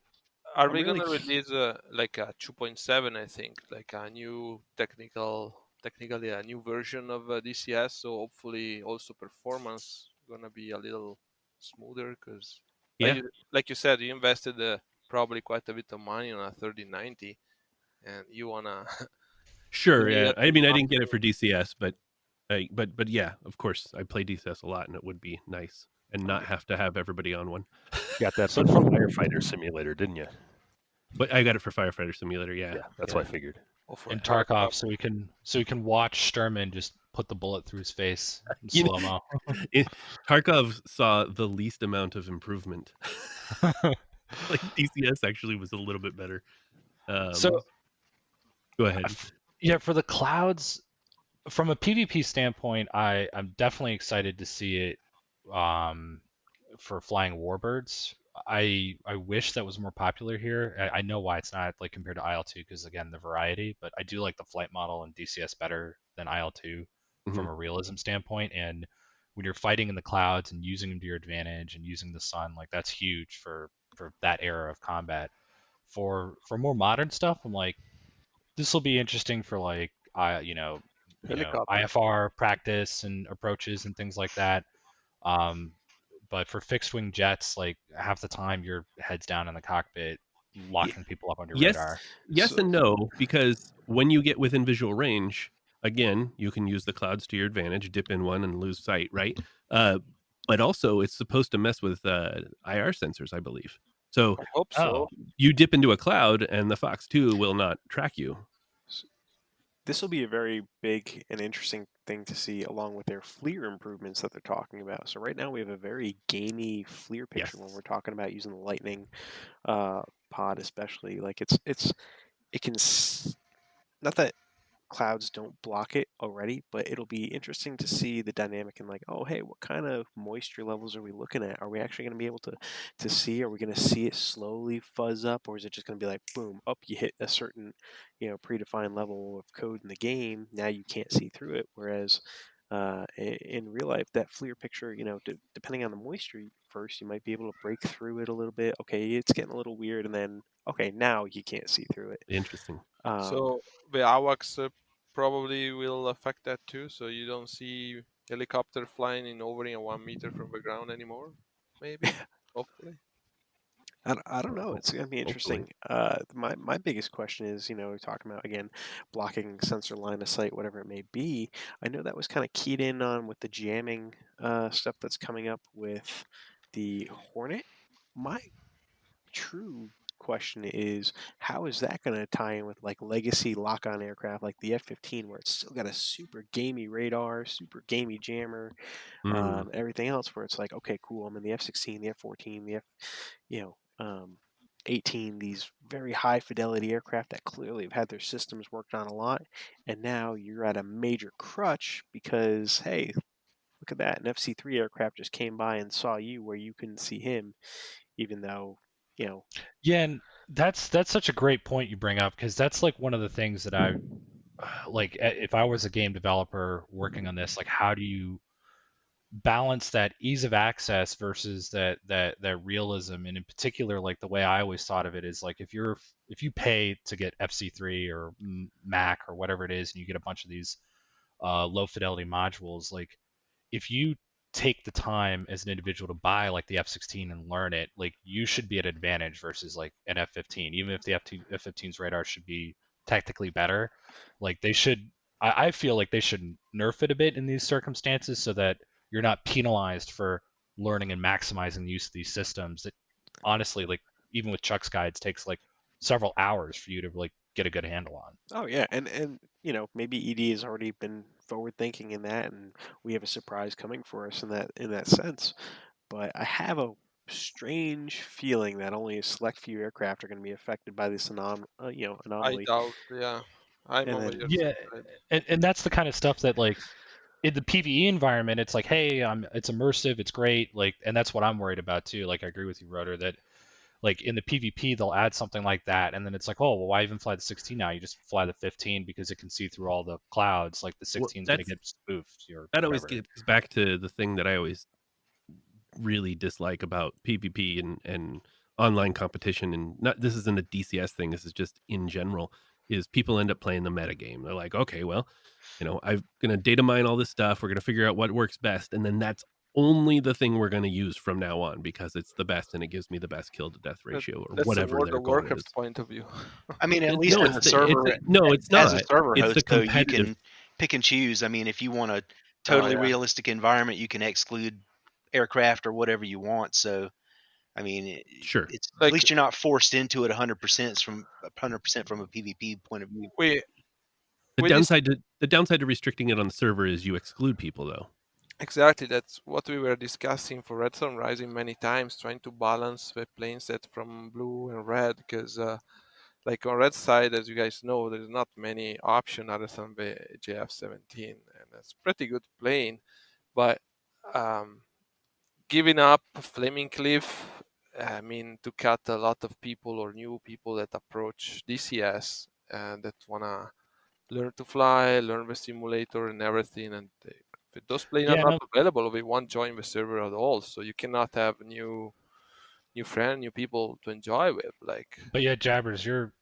are we going to release like a 2.7, I think, like a new technical technically a new version of DCS, so hopefully also performance gonna be a little smoother, because like you said, you invested probably quite a bit of money on a 3090, and you wanna Sure, to me yeah. at I least mean, I didn't get it for something. DCS, but yeah, of course, I play DCS a lot, and it would be nice and not have to have everybody on one. Got that for Firefighter Simulator, didn't you? But I got it for Firefighter Simulator, yeah. Yeah, that's what I figured. And Tarkov, so we can watch Sturman just put the bullet through his face in You know, slow mo. Tarkov saw the least amount of improvement. Like DCS actually was a little bit better. So go ahead. Yeah, for the clouds, from a PvP standpoint, I'm definitely excited to see it for flying warbirds. I wish that was more popular here. I know why it's not, like, compared to IL-2, because again, the variety, but I do like the flight model in DCS better than IL-2 from a realism standpoint. And when you're fighting in the clouds and using them to your advantage and using the sun, like, that's huge for that era of combat. For more modern stuff, I'm like, this will be interesting for, like, IFR practice and approaches and things like that. But for fixed wing jets, like, half the time your head's down in the cockpit, locking people up on your radar. Yes and no, because when you get within visual range, again, you can use the clouds to your advantage, dip in one and lose sight, right? But also it's supposed to mess with IR sensors, I believe. So I hope so. You dip into a cloud and the Fox 2 will not track you. This will be a very big and interesting thing to see, along with their FLIR improvements that they're talking about. So right now we have a very gamey FLIR picture when we're talking about using the Lightning pod, especially. Like it can, not that clouds don't block it already, but it'll be interesting to see the dynamic and, like, oh, hey, what kind of moisture levels are we looking at? Are we actually going to be able to see? Are we going to see it slowly fuzz up, or is it just going to be like, boom, up, you hit a certain, predefined level of code in the game, now you can't see through it? Whereas in real life, that FLIR picture, depending on the moisture, first you might be able to break through it a little bit. Okay, it's getting a little weird, and then okay, now you can't see through it. Interesting. So the AWACS probably will affect that too. So you don't see helicopter flying in hovering at 1 meter from the ground anymore. Maybe, hopefully. I don't know. It's going to be interesting. My biggest question is, we're talking about, again, blocking sensor line of sight, whatever it may be. I know that was kind of keyed in on with the jamming stuff that's coming up with the Hornet. My true question is, how is that going to tie in with, like, legacy lock-on aircraft like the F-15, where it's still got a super gamey radar, super gamey jammer, everything else, where it's like, okay, cool, I'm in the F-16, the F-14, the F 18, these very high fidelity aircraft that clearly have had their systems worked on a lot, and now you're at a major crutch because, hey, look at that, an FC-3 aircraft just came by and saw you where you couldn't see him, even though, Yeah, and that's such a great point you bring up, because that's, like, one of the things that I like, if I was a game developer working on this, like, how do you balance that ease of access versus that realism? And in particular, like, the way I always thought of it is, like, if you pay to get FC3 or Mac or whatever it is, and you get a bunch of these low fidelity modules, like, if you take the time as an individual to buy, like, the F-16 and learn it, like, you should be at an advantage versus, like, an F-15. Even if the F-15's radar should be technically better, like, they should, I feel like they should nerf it a bit in these circumstances, so that you're not penalized for learning and maximizing the use of these systems that, honestly, like, even with Chuck's guides, takes, like, several hours for you to, like, get a good handle on. Oh yeah, and maybe ED has already been forward thinking in that, and we have a surprise coming for us in that sense. But I have a strange feeling that only a select few aircraft are going to be affected by this I anomaly. doubt, yeah. I'm And over then, your side. And that's the kind of stuff that, like, in the PvE environment, it's like, hey, it's immersive, it's great, like, and that's what I'm worried about too. Like, I agree with you, Rotor, that, like, in the PvP they'll add something like that, and then it's like, oh, well, why even fly the 16 now? You just fly the 15 because it can see through all the clouds. Like, the 16's going to get spoofed. That always gets back to the thing that I always really dislike about PvP and online competition, and not, this isn't a DCS thing, this is just in general. is people end up playing the meta game. They're like, okay, well, I'm going to data mine all this stuff. We're going to figure out what works best. And then that's only the thing we're going to use from now on because it's the best and it gives me the best kill to death ratio or That's the whatever World their of goal Warcraft is. point of view. I mean, at least No, as a server, no, it's not. as a server It's the host, though, you competitive. can pick and choose. I mean, if you want a totally yeah. realistic environment, you can exclude aircraft or whatever you want. So, I mean, Sure. it's Like- at least you're not forced into it 100% from a PvP point of view. The downside to restricting it on the server is you exclude people, though. Exactly, that's what we were discussing for Red Sun Rising many times, trying to balance the plane set from blue and red, because like on red side, as you guys know, there's not many options other than the JF-17, and it's pretty good plane, but giving up Flaming Cliff, I mean, to cut a lot of people or new people that approach DCS and that wanna learn to fly, learn the simulator and everything, and if those planes are not available, they won't join the server at all. So you cannot have new friends, new people to enjoy with. But yeah, Jabbers, you're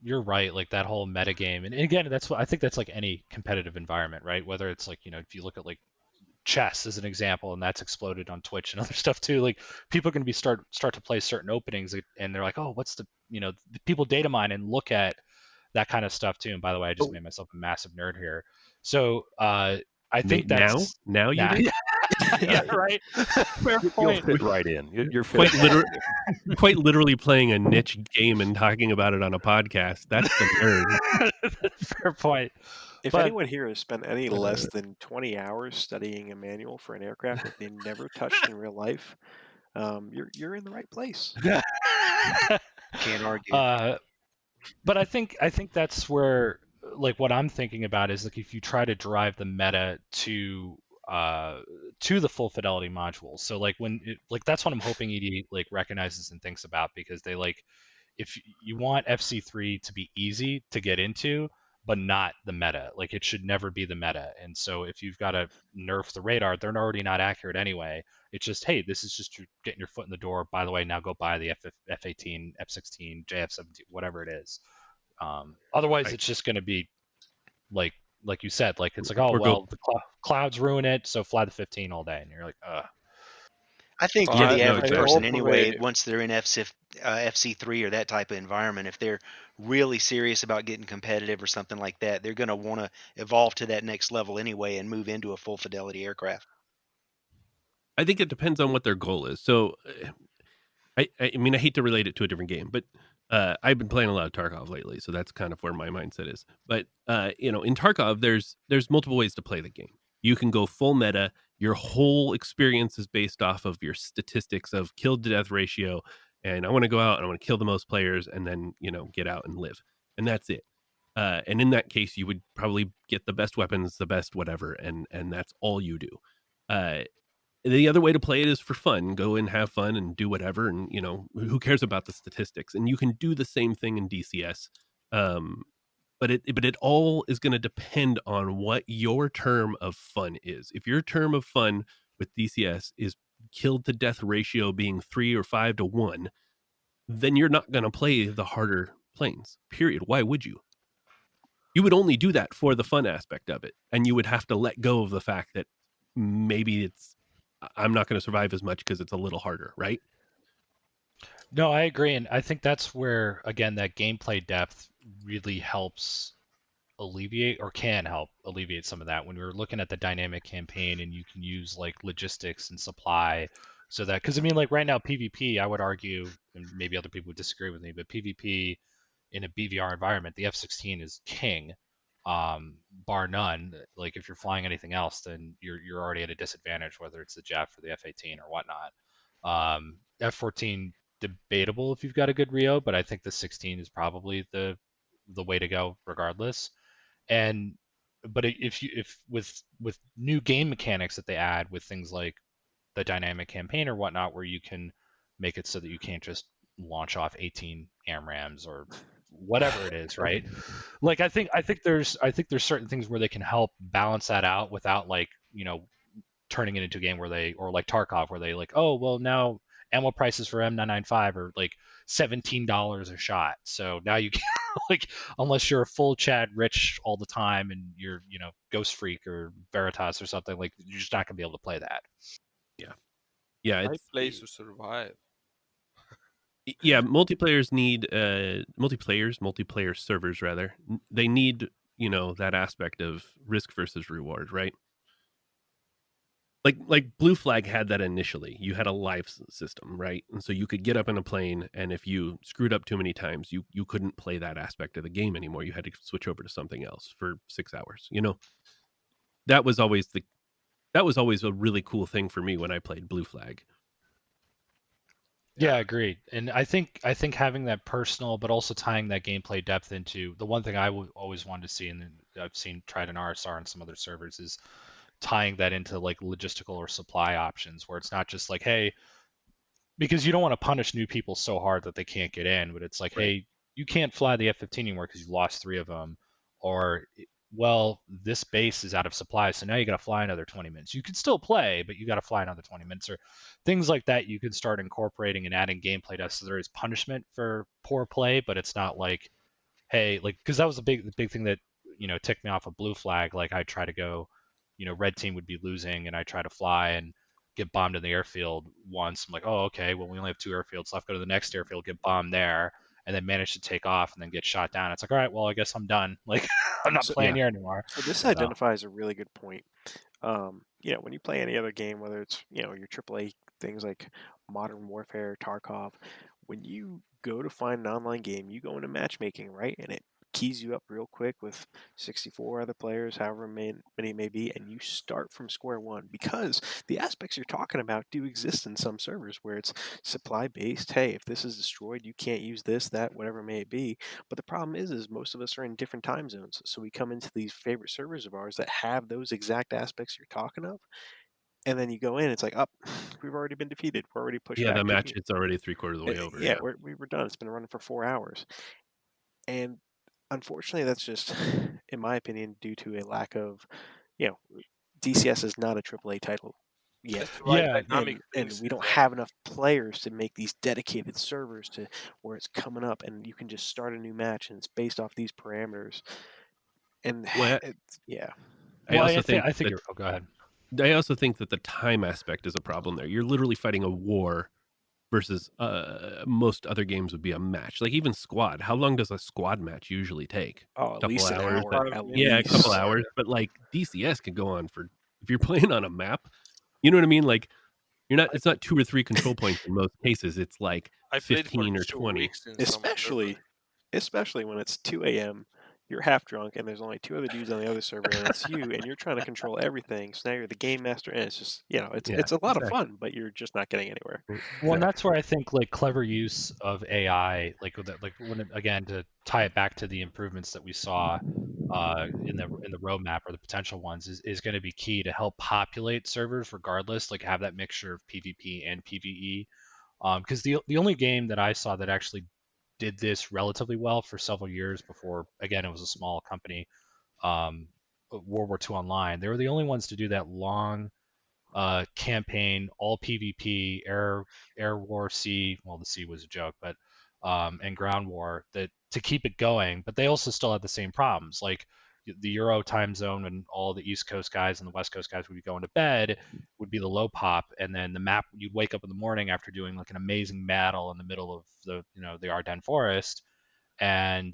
right. Like that whole meta game, and again, that's what I think. That's like any competitive environment, right? Whether it's like if you look at like chess as an example, and that's exploded on Twitch and other stuff too. Like people are going to be start to play certain openings, and they're like, oh, what's the people data mine and look at that kind of stuff too. And by the way, I just made myself a massive nerd here. So I think that's now you do. Yeah, right. Fair point. You'll fit right in. You're quite literally playing a niche game and talking about it on a podcast. That's the nerd. Fair point. If anyone here has spent any less than 20 hours studying a manual for an aircraft that they never touched in real life, you're in the right place. Can't argue. But I think that's where like what I'm thinking about is like if you try to drive the meta to the full fidelity modules. So like that's what I'm hoping ED like recognizes and thinks about, because they like if you want FC3 to be easy to get into, but not the meta. Like it should never be the meta. And so if you've got to nerf the radar, they're already not accurate anyway. It's just, hey, this is just getting your foot in the door. By the way, now go buy the F-18, F-16, JF-17, whatever it is. Otherwise, it's just going to be like you said, like it's like, oh, well, the clouds ruin it, so fly the 15 all day. And you're like, ugh. I think for the average person anyway, once they're in FC3 or that type of environment, if they're really serious about getting competitive or something like that, they're going to want to evolve to that next level anyway and move into a full fidelity aircraft. I think it depends on what their goal is. So, I mean, I hate to relate it to a different game, but I've been playing a lot of Tarkov lately, so that's kind of where my mindset is. But in Tarkov, there's multiple ways to play the game. You can go full meta. Your whole experience is based off of your statistics of kill to death ratio, and I want to go out and I want to kill the most players, and then get out and live, and that's it. And in that case, you would probably get the best weapons, the best whatever, and that's all you do. The other way to play it is for fun. Go and have fun and do whatever, and who cares about the statistics? And you can do the same thing in DCS. But it all is going to depend on what your term of fun is. If your term of fun with DCS is killed to death ratio being 3 or 5 to 1, then you're not going to play the harder planes. Period. Why would you? You would only do that for the fun aspect of it, and you would have to let go of the fact that maybe I'm not going to survive as much because it's a little harder, right? No, I agree, and I think that's where again that gameplay depth really helps alleviate, or can help alleviate some of that. When we're looking at the dynamic campaign and you can use like logistics and supply, so that, because I mean, like right now PvP, I would argue, and maybe other people would disagree with me, but PvP in a BVR environment, the F-16 is king, bar none. Like if you're flying anything else, then you're already at a disadvantage, whether it's the JAF or the F-18 or whatnot. F-14 debatable if you've got a good Rio, but I think the 16 is probably the way to go regardless. But if with new game mechanics that they add with things like the dynamic campaign or whatnot, where you can make it so that you can't just launch off 18 AMRAMs or whatever it is, right? Like I think there's certain things where they can help balance that out without like turning it into a game where they, or like Tarkov, where they like, oh well, now ammo prices for M995 are like $17 a shot. So now you can't like, unless you're a full Chad Rich all the time and you're, Ghost Freak or Veritas or something, like you're just not gonna be able to play that. Yeah, My it's place to survive. yeah. Multiplayer servers rather. They need that aspect of risk versus reward, right? Like Blue Flag had that initially. You had a life system, right? And so you could get up in a plane, and if you screwed up too many times, you couldn't play that aspect of the game anymore. You had to switch over to something else for 6 hours. That was always a really cool thing for me when I played Blue Flag. Yeah, agreed. And I think having that personal, but also tying that gameplay depth into the one thing I always wanted to see, and I've seen tried in RSR and some other servers, is tying that into like logistical or supply options, where it's not just like, hey, because you don't want to punish new people so hard that they can't get in, but it's like, Right. hey, you can't fly the F-15 anymore because you lost 3 of them, or well, this base is out of supplies, so now you got to fly another 20 minutes. You can still play, but you got to fly another 20 minutes, or things like that. You can start incorporating and adding gameplay to us, so there is punishment for poor play, but it's not like, hey, like, because that was the big thing that ticked me off of Blue Flag. Like, I try to go, red team would be losing, and I try to fly and get bombed in the airfield once. I'm like, oh, okay, well, we only have 2 airfields left. Go to the next airfield, get bombed there, and then manage to take off and then get shot down. It's like, all right, well, I guess I'm done. Like, I'm not So, playing here anymore. so this So, identifies a really good point. When you play any other game, whether it's your AAA things like Modern Warfare, Tarkov, when you go to find an online game, you go into matchmaking, right? And it keys you up real quick with 64 other players, however many it may be, and you start from square one because the aspects you're talking about do exist in some servers where it's supply based. Hey, if this is destroyed, you can't use this, that, whatever it may be. But the problem is most of us are in different time zones, so we come into these favorite servers of ours that have those exact aspects you're talking of, and then you go in, it's like, up, we've already been defeated. We're already pushed Yeah, back. the match it's already 3/4 of the way over. Yeah, Yeah. we were done. It's been running for 4 hours. And unfortunately, that's just, in my opinion, due to a lack of, DCS is not a AAA title yet. That's why yeah, dynamic And base we don't is have enough players to make these dedicated servers to where it's coming up and you can just start a new match and it's based off these parameters. And Well, yeah. I well, also think I think that you're. Oh, go ahead. I also think that the time aspect is a problem there. You're literally fighting a war versus most other games would be a match. Like even squad. How long does a squad match usually take? Oh, at Couple least an hours. hour. part of At the Yeah, a couple least. hours. But like DCS can go on for if you're playing on a map. You know what I mean? Like it's not 2 or 3 control points in most cases. It's like I played for 15 or 2 20. weeks in some servers. Especially when it's 2 a.m., you're half drunk, and there's only 2 other dudes on the other server, and it's you, and you're trying to control everything. So now you're the game master, and it's just, Yeah, it's a lot of exactly. fun, but you're just not getting anywhere. Well, and that's where I think like clever use of AI, like with again, to tie it back to the improvements that we saw in the roadmap or the potential ones, is going to be key to help populate servers regardless, like have that mixture of PvP and PvE. Because the only game that I saw that actually did this relatively well for several years before, again, it was a small company, um, World War II Online. They were the only ones to do that long campaign, all PvP, air war, sea. Well, the sea was a joke, but and ground war, that to keep it going. But they also still had the same problems, like the Euro time zone, and all the East Coast guys and the West Coast guys would be going to bed, would be the low pop, and then the map, you'd wake up in the morning after doing like an amazing battle in the middle of the Ardennes forest, and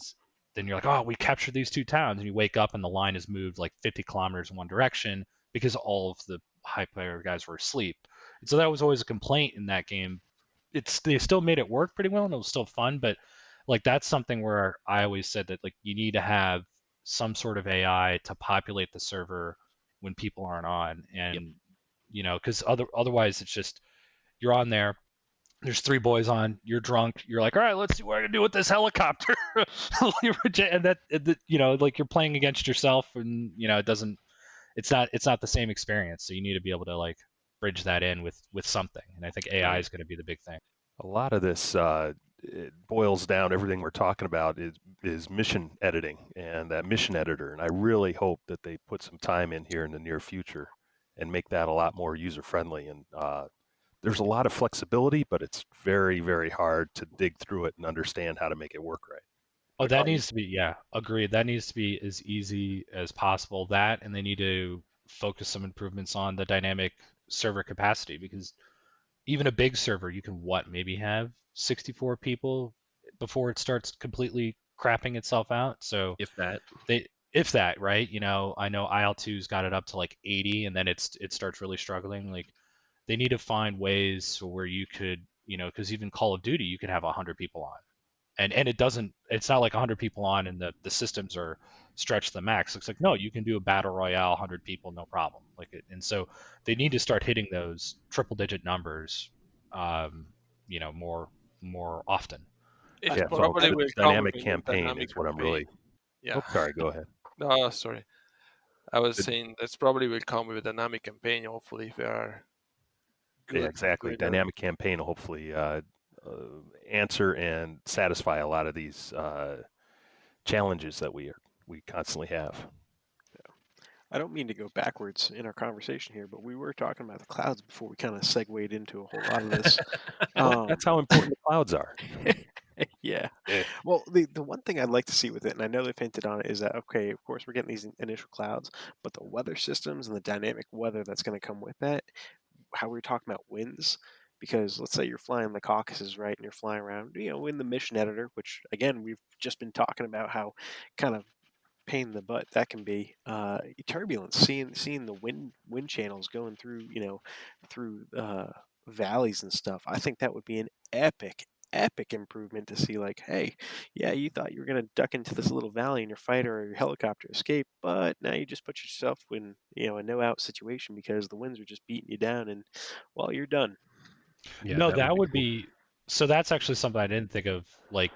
then you're like, oh, we captured these 2 towns, and you wake up and the line has moved like 50 kilometers in one direction because all of the high player guys were asleep. And so that was always a complaint in that game. They still made it work pretty well and it was still fun, but like that's something where I always said that like you need to have some sort of AI to populate the server when people aren't on, and because otherwise it's just you're on there, there's 3 boys on, you're drunk, you're like, all right, let's see what I can do with this helicopter. And like you're playing against yourself, and it's not the same experience. So you need to be able to like bridge that in with something. And I think AI is going to be the big thing. A lot of this it boils down, everything we're talking about is mission editing and that mission editor. And I really hope that they put some time in here in the near future and make that a lot more user friendly and there's a lot of flexibility, but it's very, very hard to dig through it and understand how to make it work right. Oh, that needs to be, yeah, agreed. That needs to be as easy as possible. That, and they need to focus some improvements on the dynamic server capacity, because even a big server, you can maybe have 64 people before it starts completely crapping itself out. So if that, right? I know IL2's got it up to like 80, and then it starts really struggling. Like, they need to find ways where you could, because even Call of Duty, you can have 100 people on, and it's not like 100 people on and the systems are stretched to the max. It's like, no, you can do a battle royale, 100 people, no problem. And so they need to start hitting those triple digit numbers, more often. It Yeah, probably so will dynamic come with campaign dynamic is what I'm campaign. really. Yeah. Oh, sorry, go ahead. No, sorry. I was saying that's probably will come with a dynamic campaign. Hopefully, if they are good. Yeah, exactly. Dynamic campaign will hopefully answer and satisfy a lot of these challenges that we constantly have. I don't mean to go backwards in our conversation here, but we were talking about the clouds before we kind of segued into a whole lot of this. That's how important the clouds are. Yeah. Well, the one thing I'd like to see with it, and I know they've hinted on it, is that, okay, of course, we're getting these initial clouds, but the weather systems and the dynamic weather that's going to come with that, how we were talking about winds, because let's say you're flying the Caucasus, right, and you're flying around, in the mission editor, which, again, we've just been talking about how kind of pain in the butt that can be. Turbulence, seeing the wind channels going through, through valleys and stuff. I think that would be an epic improvement to see, like, hey, yeah, you thought you were going to duck into this little valley in your fighter or your helicopter escape, but now you just put yourself in, a no out situation because the winds are just beating you down, and well, you're done. Yeah, no, that would be so. That's actually something I didn't think of. Like,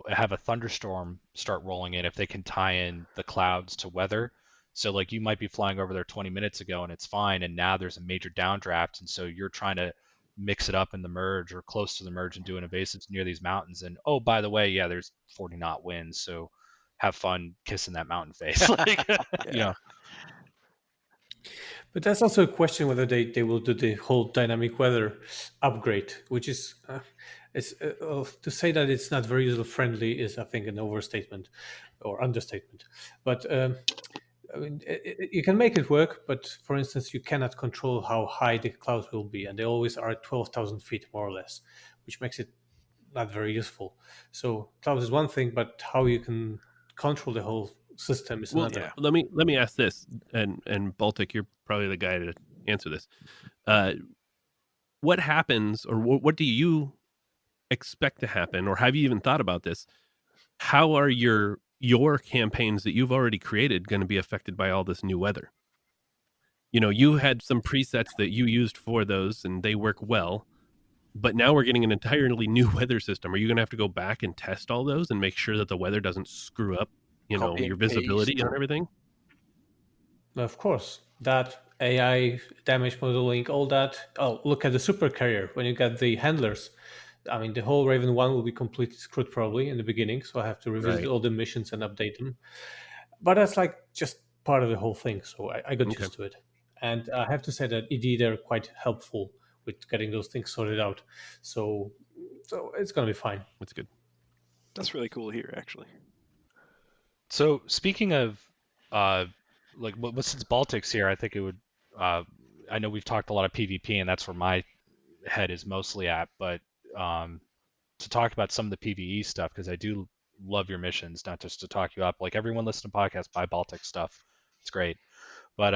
have a thunderstorm start rolling in if they can tie in the clouds to weather. So, like, you might be flying over there 20 minutes ago and it's fine, and now there's a major downdraft, and so you're trying to mix it up in the merge or close to the merge and do an evasive near these mountains. And oh, by the way, yeah, there's 40 knot winds, so have fun kissing that mountain face. Yeah. But that's also a question whether they will do the whole dynamic weather upgrade, which is to say that it's not very user friendly is, I think, an overstatement or understatement. But I mean, you can make it work, but for instance, you cannot control how high the clouds will be, and they always are at 12,000 feet more or less, which makes it not very useful. So clouds is one thing, but how you can control the whole system is another. Yeah. Let me ask this, and Baltic, you're probably the guy to answer this. What happens, or what do you expect to happen, or have you even thought about this? How are your campaigns that you've already created going to be affected by all this new weather? You had some presets that you used for those, and they work well. But now we're getting an entirely new weather system. Are you going to have to go back and test all those and make sure that the weather doesn't screw up, your visibility and everything? Of course, that AI damage modeling, all that. Oh, look at the super carrier. When you get the handlers, I mean, the whole Raven 1 will be completely screwed probably in the beginning, so I have to revisit all the missions and update them. But that's like just part of the whole thing, so I got used to it. And I have to say that ED, they're quite helpful with getting those things sorted out. So it's going to be fine. That's good. That's really cool to hear, actually. So speaking of, since Baltic's here, I think it would, I know we've talked a lot of PvP, and that's where my head is mostly at, but to talk about some of the PvE stuff, because I do love your missions, not just to talk you up. Like, everyone listen to podcasts, buy Baltic stuff. It's great. But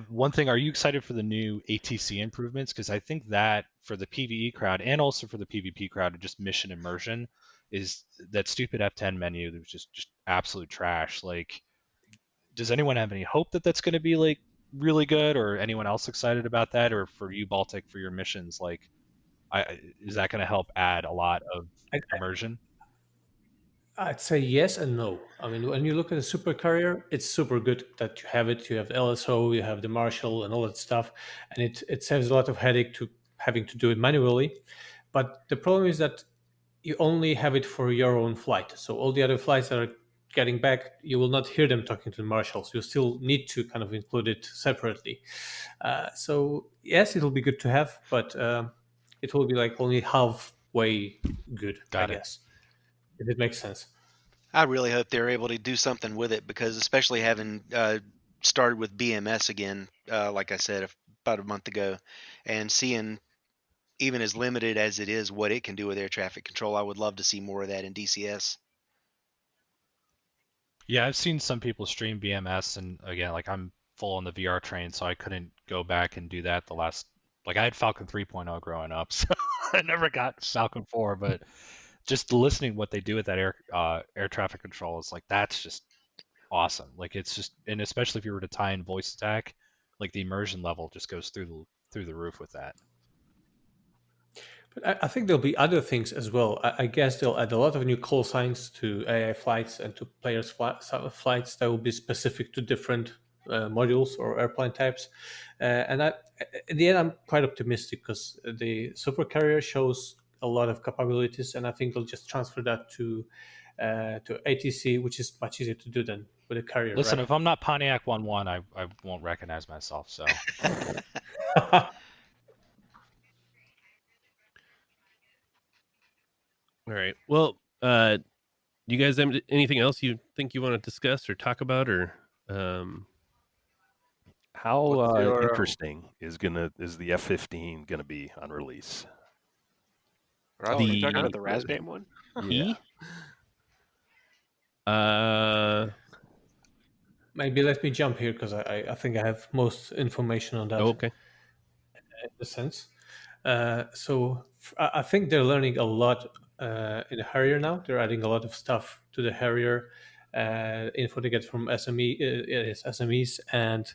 one thing, are you excited for the new ATC improvements? Because I think that for the PvE crowd and also for the PvP crowd, just mission immersion, is that stupid F10 menu that was just absolute trash. Like, does anyone have any hope that that's going to be like really good, or anyone else excited about that? Or for you, Baltic, for your missions, like, is that going to help add a lot of immersion? I'd say yes and no. I mean, when you look at a super carrier, it's super good that you have it. You have the LSO, you have the Marshal, and all that stuff, and it saves a lot of headache to having to do it manually. But the problem is that you only have it for your own flight. So all the other flights that are getting back, you will not hear them talking to the marshals. You still need to kind of include it separately. So yes, it'll be good to have, but it will be like only halfway good, I Got it. guess, if it makes sense. I really hope they're able to do something with it, because especially having started with BMS again, like I said, about a month ago, and seeing even as limited as it is what it can do with air traffic control, I would love to see more of that in DCS. Yeah, I've seen some people stream BMS, and again, like I'm full on the VR train, so I couldn't go back and do that the last. Like I had Falcon 3.0 growing up, so I never got Falcon 4. But just listening what they do with that air traffic control is like that's just awesome. Like it's just, and especially if you were to tie in voice attack, like the immersion level just goes through the roof with that. But I think there'll be other things as well. I guess they'll add a lot of new call signs to AI flights and to players' flights that will be specific to different modules or airplane types. And in the end, I'm quite optimistic because the supercarrier shows a lot of capabilities, and I think they'll just transfer that to ATC, which is much easier to do than with a carrier. Listen, right? if I'm not Pontiac 1-1, I won't recognize myself. So All right. Well, you guys have anything else you think you want to discuss or talk about, or How your, interesting is the F-15 gonna be on release? Ralph, Oh, are you the- talking about the Razbam one? Yeah. Maybe let me jump here because I think I have most information on that. okay. In a sense. So I think they're learning a lot in the Harrier now. They're adding a lot of stuff to the Harrier info they get from SMEs, and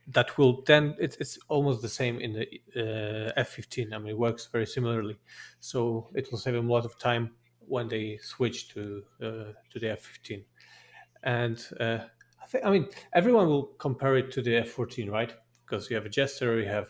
that will then it's almost the same in the F-15. I mean, it works very similarly, so it will save them a lot of time when they switch to the F-15. And I mean, everyone will compare it to the F-14, right? Because you have a jester, you have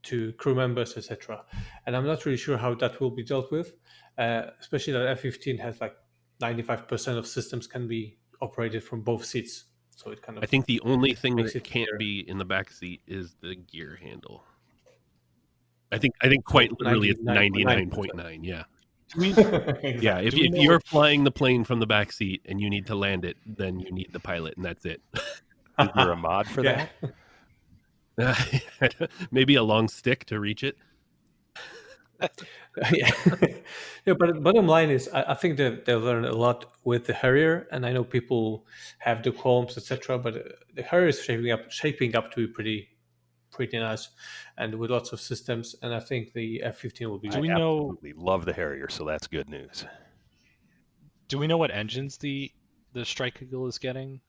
two crew members, etc. And I'm not really sure how that will be dealt with, especially that F-15 has like 95% of systems can be operated from both seats. So it kind of I think the only thing makes that it can't clear. be in the back seat is the gear handle. I think quite So literally it's 99.9%. 99.9. Yeah. Exactly. Yeah. If Do we know you're which- flying the plane from the back seat and you need to land it, then you need the pilot, and that's it. Is there a mod for Yeah. that? Maybe a long stick to reach it. Yeah. Yeah, but bottom line is, I think they've learned a lot with the Harrier, and I know people have the qualms, etc. But the Harrier is shaping up to be pretty nice, and with lots of systems. And I think the F-15 will be. Do I we know? absolutely love the Harrier, so that's good news. Do we know what engines the Strike Eagle is getting?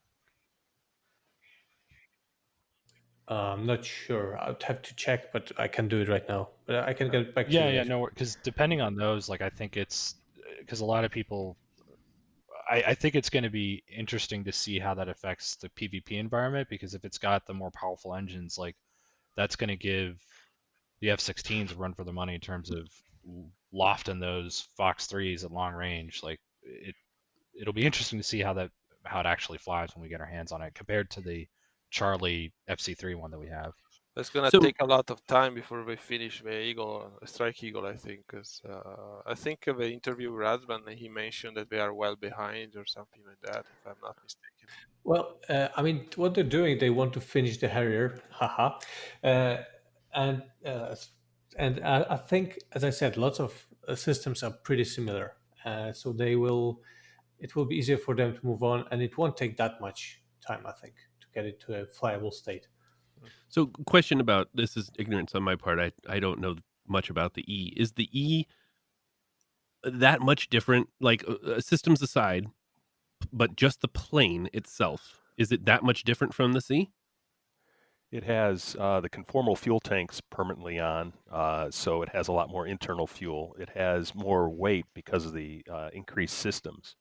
I'm not sure. I'd have to check, but I can do it right now. But I can get back to you. Yeah, later. no, because depending on those, like I think it's because a lot of people, I think it's going to be interesting to see how that affects the PvP environment, because if it's got the more powerful engines, like that's going to give the F-16s a run for the money in terms of lofting those Fox 3s at long range. Like it'll be interesting to see how it actually flies when we get our hands on it compared to the Charlie FC3 one that we have. It's gonna So- take a lot of time before we finish the Strike Eagle, I think, because I think the interview with Razvan, he mentioned that they are well behind or something like that, if I'm not mistaken. Well, I mean, what they're doing, they want to finish the Harrier, haha, and I think, as I said, lots of systems are pretty similar, so it will be easier for them to move on, and it won't take that much time, I think, to get it to a flyable state. So, question about this is ignorance on my part. I don't know much about the E. Is the E that much different? Like systems aside, but just the plane itself, is it that much different from the C? It has the conformal fuel tanks permanently on, so it has a lot more internal fuel. It has more weight because of the increased systems.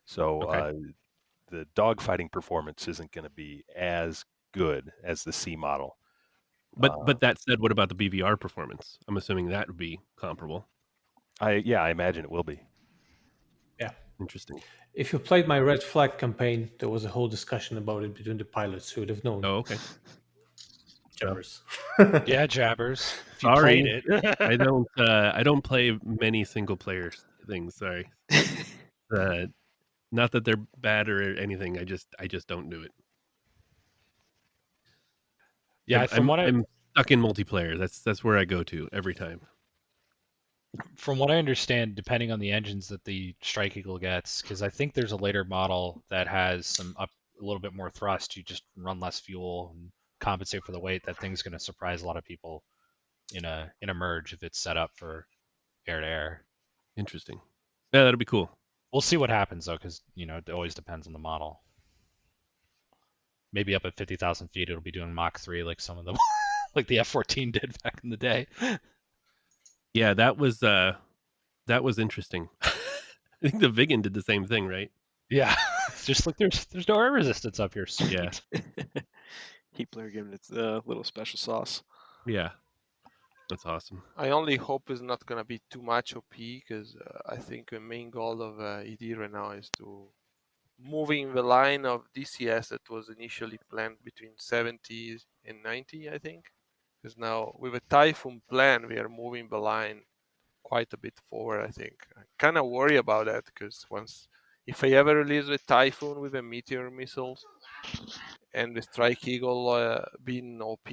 So Okay. the dogfighting performance isn't going to be as good as the C model. But that said, what about the BVR performance? I'm assuming that would be comparable. I imagine it will be. Yeah. Interesting. If you played my Red Flag campaign, there was a whole discussion about it between the pilots who would have known. Oh, okay. Jabbers. Yeah, Jabbers. If you Sorry. played it. I don't play many single player things. Sorry. Not that they're bad or anything. I just don't do it. Yeah, I'm stuck in multiplayer. That's where I go to every time. From what I understand, depending on the engines that the Strike Eagle gets, because I think there's a later model that has a little bit more thrust. You just run less fuel and compensate for the weight. That thing's going to surprise a lot of people in a merge if it's set up for air to air. Interesting. Yeah, that'll be cool. We'll see what happens though, because it always depends on the model. Maybe up at 50,000 feet, it'll be doing Mach 3 like some of them, like the F-14 did back in the day. Yeah, that was interesting. I think the Vigan did the same thing, right? Yeah, just like there's no air resistance up here. Sweet. Yeah. Heat Player giving it a little special sauce. Yeah, that's awesome. I only hope it's not gonna be too much OP, because I think the main goal of ED right now is to moving the line of DCS that was initially planned between 70 and 90, I think. Because now with a Typhoon plan, we are moving the line quite a bit forward, I think. I kind of worry about that, because if I ever release a Typhoon with a Meteor missiles and the Strike Eagle being OP,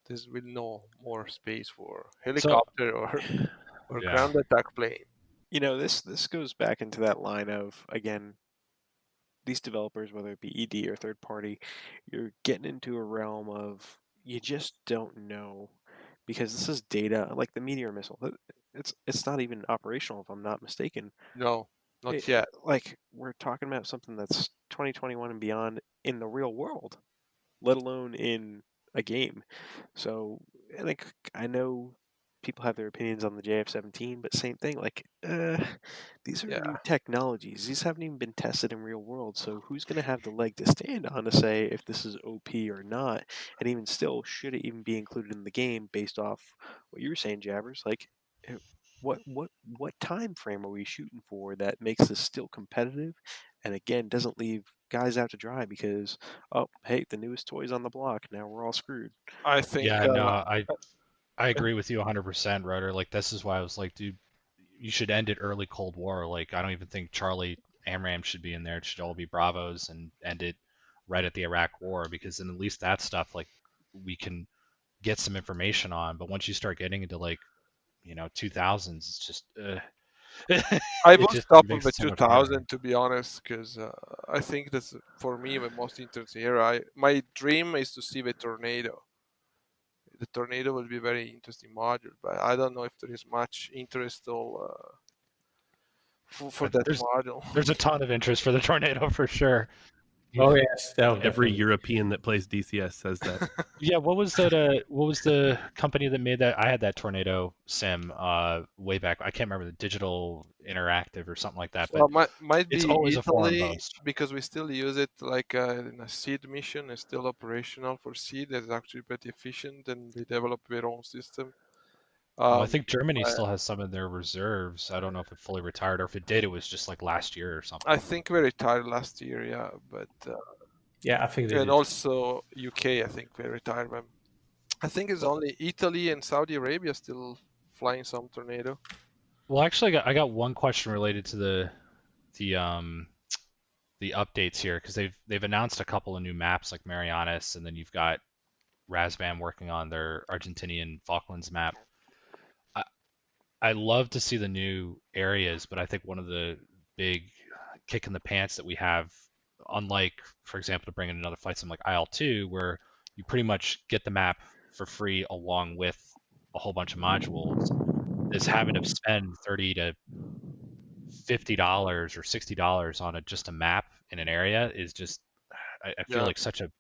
there's really no more space for helicopter or ground attack plane. This goes back into that line of, again, these developers, whether it be ED or third party, you're getting into a realm of you just don't know, because this is data. Like the Meteor missile, it's not even operational, if I'm not mistaken. No, not yet. Like, we're talking about something that's 2021 and beyond in the real world, let alone in a game. So, like, I know people have their opinions on the JF-17, but same thing. Like, these are new technologies. These haven't even been tested in real world. So who's going to have the leg to stand on to say if this is OP or not? And even still, should it even be included in the game based off what you were saying, Jabbers? Like, what time frame are we shooting for that makes this still competitive, and again doesn't leave guys out to dry because, oh, hey, the newest toy's on the block, now we're all screwed? I think I agree with you 100%, Rotor. Like, this is why I was like, dude, you should end it early Cold War. Like, I don't even think Charlie AMRAAM should be in there. It should all be Bravos, and end it right at the Iraq War, because then at least that stuff, like, we can get some information on. But once you start getting into, like, 2000s, it's just I will stop on the so 2000, to be honest, because I think that's, for me, the most interesting era. My dream is to see the Tornado. The Tornado will be a very interesting module, but I don't know if there is much interest for that module. There's a ton of interest for the Tornado for sure. Oh yes, every European that plays DCS says that. Yeah, what was that? What was the company that made that? I had that Tornado sim way back. I can't remember, the Digital Interactive or something like that. So But might be it's always Italy, a foreign boast, because we still use it like in a seed mission. It's still operational for seed. It's actually pretty efficient, and they develop their own system. I think Germany still has some in their reserves. I don't know if it fully retired, or if it did, it was just like last year or something. I think we retired last year, yeah, but yeah, I think they and did. also UK, I think we retired them. I think it's only Italy and Saudi Arabia still flying some Tornado. Well, actually, I got one question related to the updates here, because they've announced a couple of new maps like Marianas, and then you've got Razbam working on their Argentinian Falklands map. I love to see the new areas, but I think one of the big kick in the pants that we have, unlike, for example, to bring in another flight sim like IL-2, where you pretty much get the map for free along with a whole bunch of modules, is having to spend $30 to $50 or $60 on just a map in an area is just, I feel like such a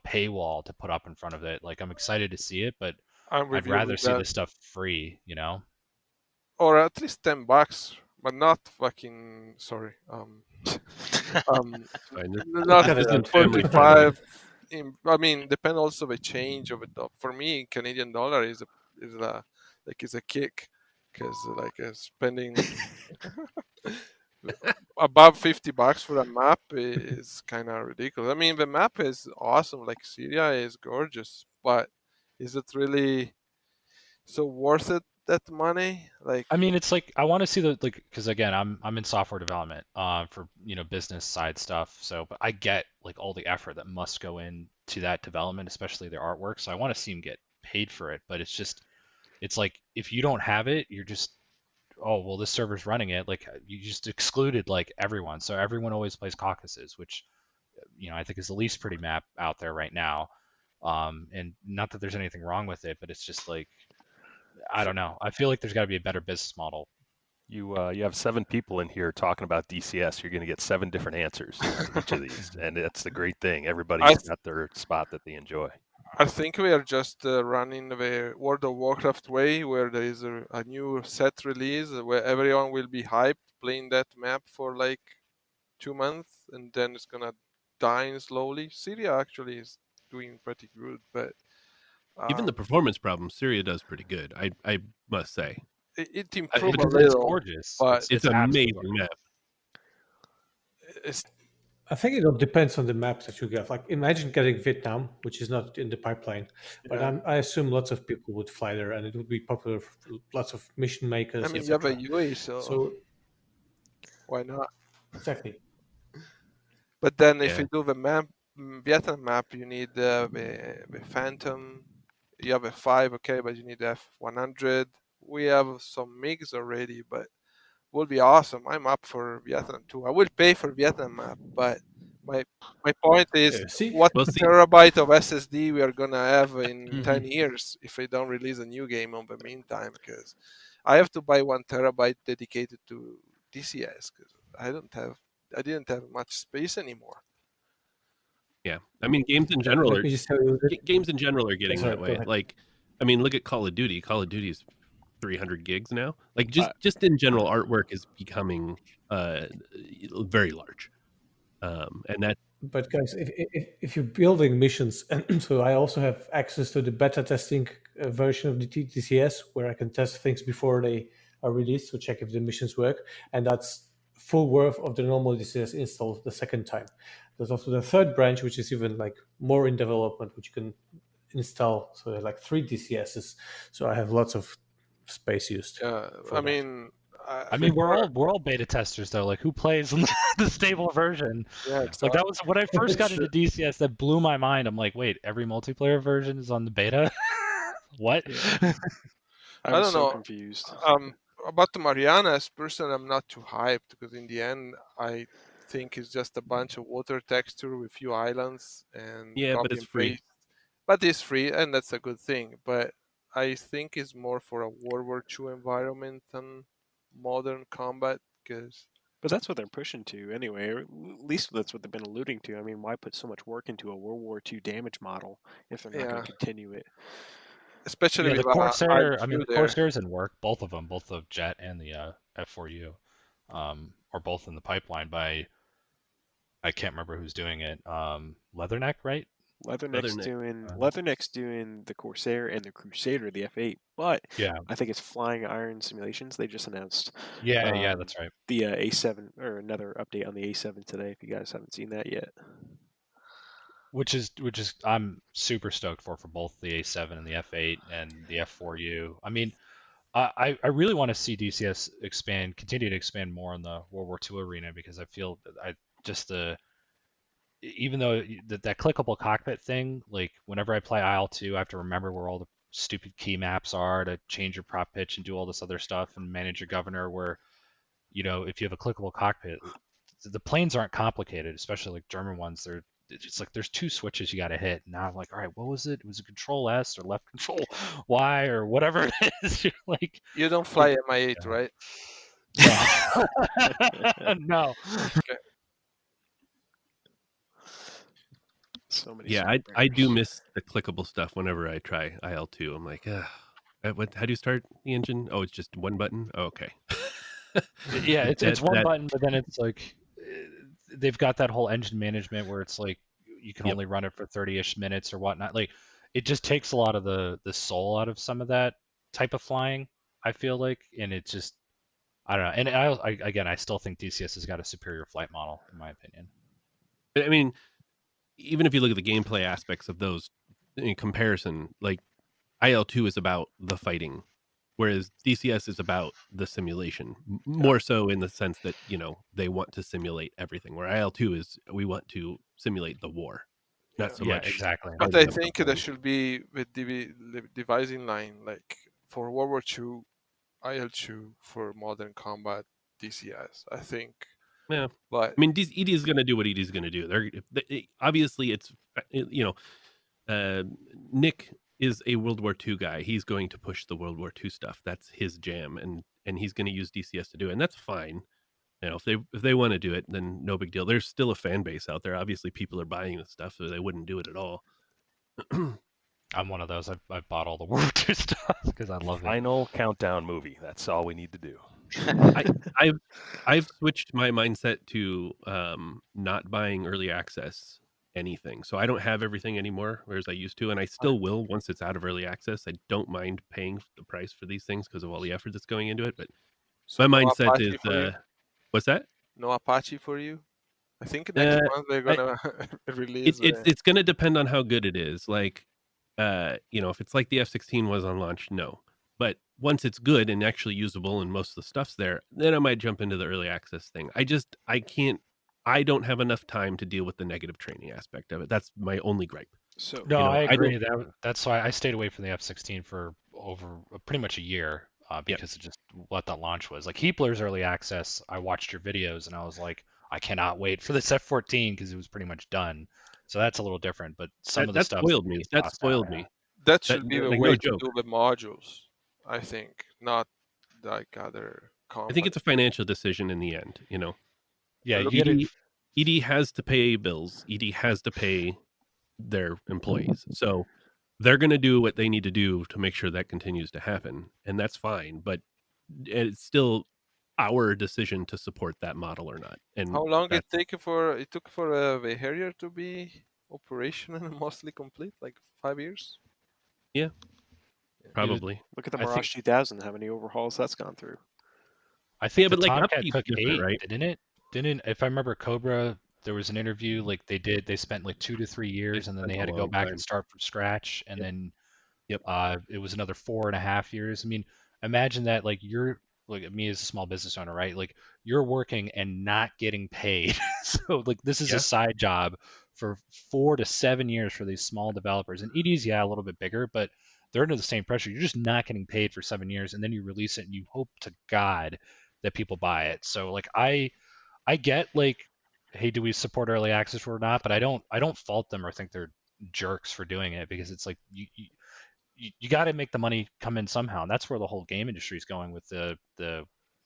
paywall to put up in front of it. Like, I'm excited to see it, but I'd rather see this stuff free, or at least $10, but not fucking sorry. Not 45. I mean, depend also the change of it. For me, Canadian dollar is a kick, because like spending above $50 for a map is kind of ridiculous. I mean, the map is awesome. Like Syria is gorgeous, but is it really so worth it, that money? Like, I mean, it's like I want to see the like because again, I'm in software development for business side stuff. So, but I get like all the effort that must go into that development, especially their artwork. So I want to see them get paid for it. But it's like if you don't have it, you're just oh well, this server's running it. Like you just excluded like everyone. So everyone always plays Caucasus, which I think is the least pretty map out there right now. And not that there's anything wrong with it, but it's just like I don't know. I feel like there's got to be a better business model. You have 7 people in here talking about DCS. You're going to get 7 different answers to each of these, and that's the great thing. Everybody's got their spot that they enjoy. I think we are just running the World of Warcraft way, where there is a new set release where everyone will be hyped playing that map for like 2 months, and then it's gonna die slowly. Syria actually is doing pretty good, but even the performance problems, Syria does pretty good. I must say it improved a It's little. gorgeous. But it's an amazing map. I think it all depends on the maps that you get. Like, imagine getting Vietnam, which is not in the pipeline, but I assume lots of people would fly there, and it would be popular for lots of mission makers. I mean, you have a UAE, so why not? Exactly. But then, if you do the Vietnam map, you need the Phantom. You have a 5, okay, but you need the F100. We have some MiGs already, but will be awesome. I'm up for Vietnam too. I will pay for Vietnam map, but my point is, what terabyte of SSD we are gonna have in 10 years if we don't release a new game on the meantime? Because I have to buy 1 terabyte dedicated to DCS because I didn't have much space anymore. Yeah, I mean, games in general are getting that way. Like, I mean, look at Call of Duty. Call of Duty is 300 gigs now. Like, just in general, artwork is becoming very large, and that. But guys, if you're building missions, and so I also have access to the beta testing version of the DCS, where I can test things before they are released to check if the missions work, and that's full worth of the normal DCS install the second time. There's also the third branch, which is even like more in development, which you can install. So there's like 3 DCSs. So I have lots of space used. I mean, we're all beta testers though. Like, who plays the stable version? Yeah, exactly. Like, that was when I first got into DCS. That blew my mind. I'm like, wait, every multiplayer version is on the beta? What? I don't know. Confused. About the Marianas, personally, I'm not too hyped because in the end, I think it's just a bunch of water texture with few islands and but it's free. But it's free, and that's a good thing. But I think it's more for a World War II environment than modern combat. But that's what they're pushing to anyway. Or at least that's what they've been alluding to. I mean, why put so much work into a World War II damage model if they're not going to continue it? Especially the Corsair. I mean, the Corsairs in work. Both of them, both the Jet and the F4U, are both in the pipeline by. I can't remember who's doing it. Leatherneck, right? Leatherneck's doing the Corsair and the Crusader, the F8. But I think it's Flying Iron Simulations. They just announced. Yeah, that's right. The A7 or another update on the A7 today. If you guys haven't seen that yet. Which is I'm super stoked for both the A7 and the F8 and the F4U. I mean, I really want to see DCS continue to expand more in the World War II arena because I feel even though that clickable cockpit thing, like whenever I play IL-2, I have to remember where all the stupid key maps are to change your prop pitch and do all this other stuff and manage your governor. Where, if you have a clickable cockpit, the planes aren't complicated, especially like German ones. It's like there's 2 switches you got to hit. Now I'm like, all right, what was it? Was it Control S or left Control Y or whatever it is? You're like, you don't fly Mi-8, right? No. Okay. So many. Yeah, I do miss the clickable stuff whenever I try IL-2. I'm like, how do you start the engine? Oh, it's just 1 button. Oh, okay. Yeah, it's one button, but then it's like they've got that whole engine management where it's like you can only run it for 30-ish minutes or whatnot. Like, it just takes a lot of the soul out of some of that type of flying, I feel like, and it's just I don't know. And again, I still think DCS has got a superior flight model, in my opinion. I mean, even if you look at the gameplay aspects of those in comparison, like IL-2 is about the fighting, whereas DCS is about the simulation, more so in the sense that, you know, they want to simulate everything, where IL-2 is we want to simulate the war, not so much. Exactly. But I think there should be with the device in line, like for World War II, IL-2, for modern combat, DCS. I think. Yeah, but I mean, ED is going to do what ED is going to do. Obviously it's, you know, Nick is a World War II guy. He's going to push the World War II stuff. That's his jam, and he's going to use DCS to do it, and that's fine. You know, if they want to do it, then no big deal. There's still a fan base out there. Obviously, people are buying this stuff, so they wouldn't do it at all. I'm one of those. I've bought all the World War II stuff because I love it. Final countdown movie. That's all we need to do. I've switched my mindset to not buying early access anything, so I don't have everything anymore, whereas I used to, and I still will once it's out of early access. I don't mind paying the price for these things because of all the effort that's going into it. But so my no mindset Apache for you? is, what's that? No Apache for you? I think next month they're gonna release. It's gonna depend on how good it is. Like, you know, if it's like the F-16 was on launch, no. But once it's good and actually usable and most of the stuff's there, then I might jump into the early access thing. I don't have enough time to deal with the negative training aspect of it. That's my only gripe. So no, you know, I agree. That's why I stayed away from the F-16 for over pretty much a year because of just what that launch was. Like Heapler's early access, I watched your videos and I was like, I cannot wait for this F-14 because it was pretty much done. So that's a little different. But some of the stuff spoiled me. That spoiled me. That should be the like, way no to joke. do the modules, I think, not like other combat. I think it's a financial decision in the end, you know. Yeah, ED has to pay bills. ED has to pay their employees. So they're going to do what they need to do to make sure that continues to happen. And that's fine. But it's still our decision to support that model or not. And how long it took for the Harrier to be operational and mostly complete? Like 5 years? Yeah, probably. Look at the Mirage 2000. How many overhauls that's gone through? I think the but like Tomcat took 8, right? didn't it? If I remember Cobra, there was an interview like they spent like 2 to 3 years and then they had to go back and start from scratch and then it was another 4.5 years. I mean, imagine that, like you're like me as a small business owner, right? Like you're working and not getting paid. So like this is a side job for 4 to 7 years for these small developers. And ED's a little bit bigger, but they're under the same pressure. You're just not getting paid for 7 years, and then you release it and you hope to God that people buy it. So like I get like, hey, do we support early access or not? But I don't fault them or think they're jerks for doing it because it's like you got to make the money come in somehow, and that's where the whole game industry is going with the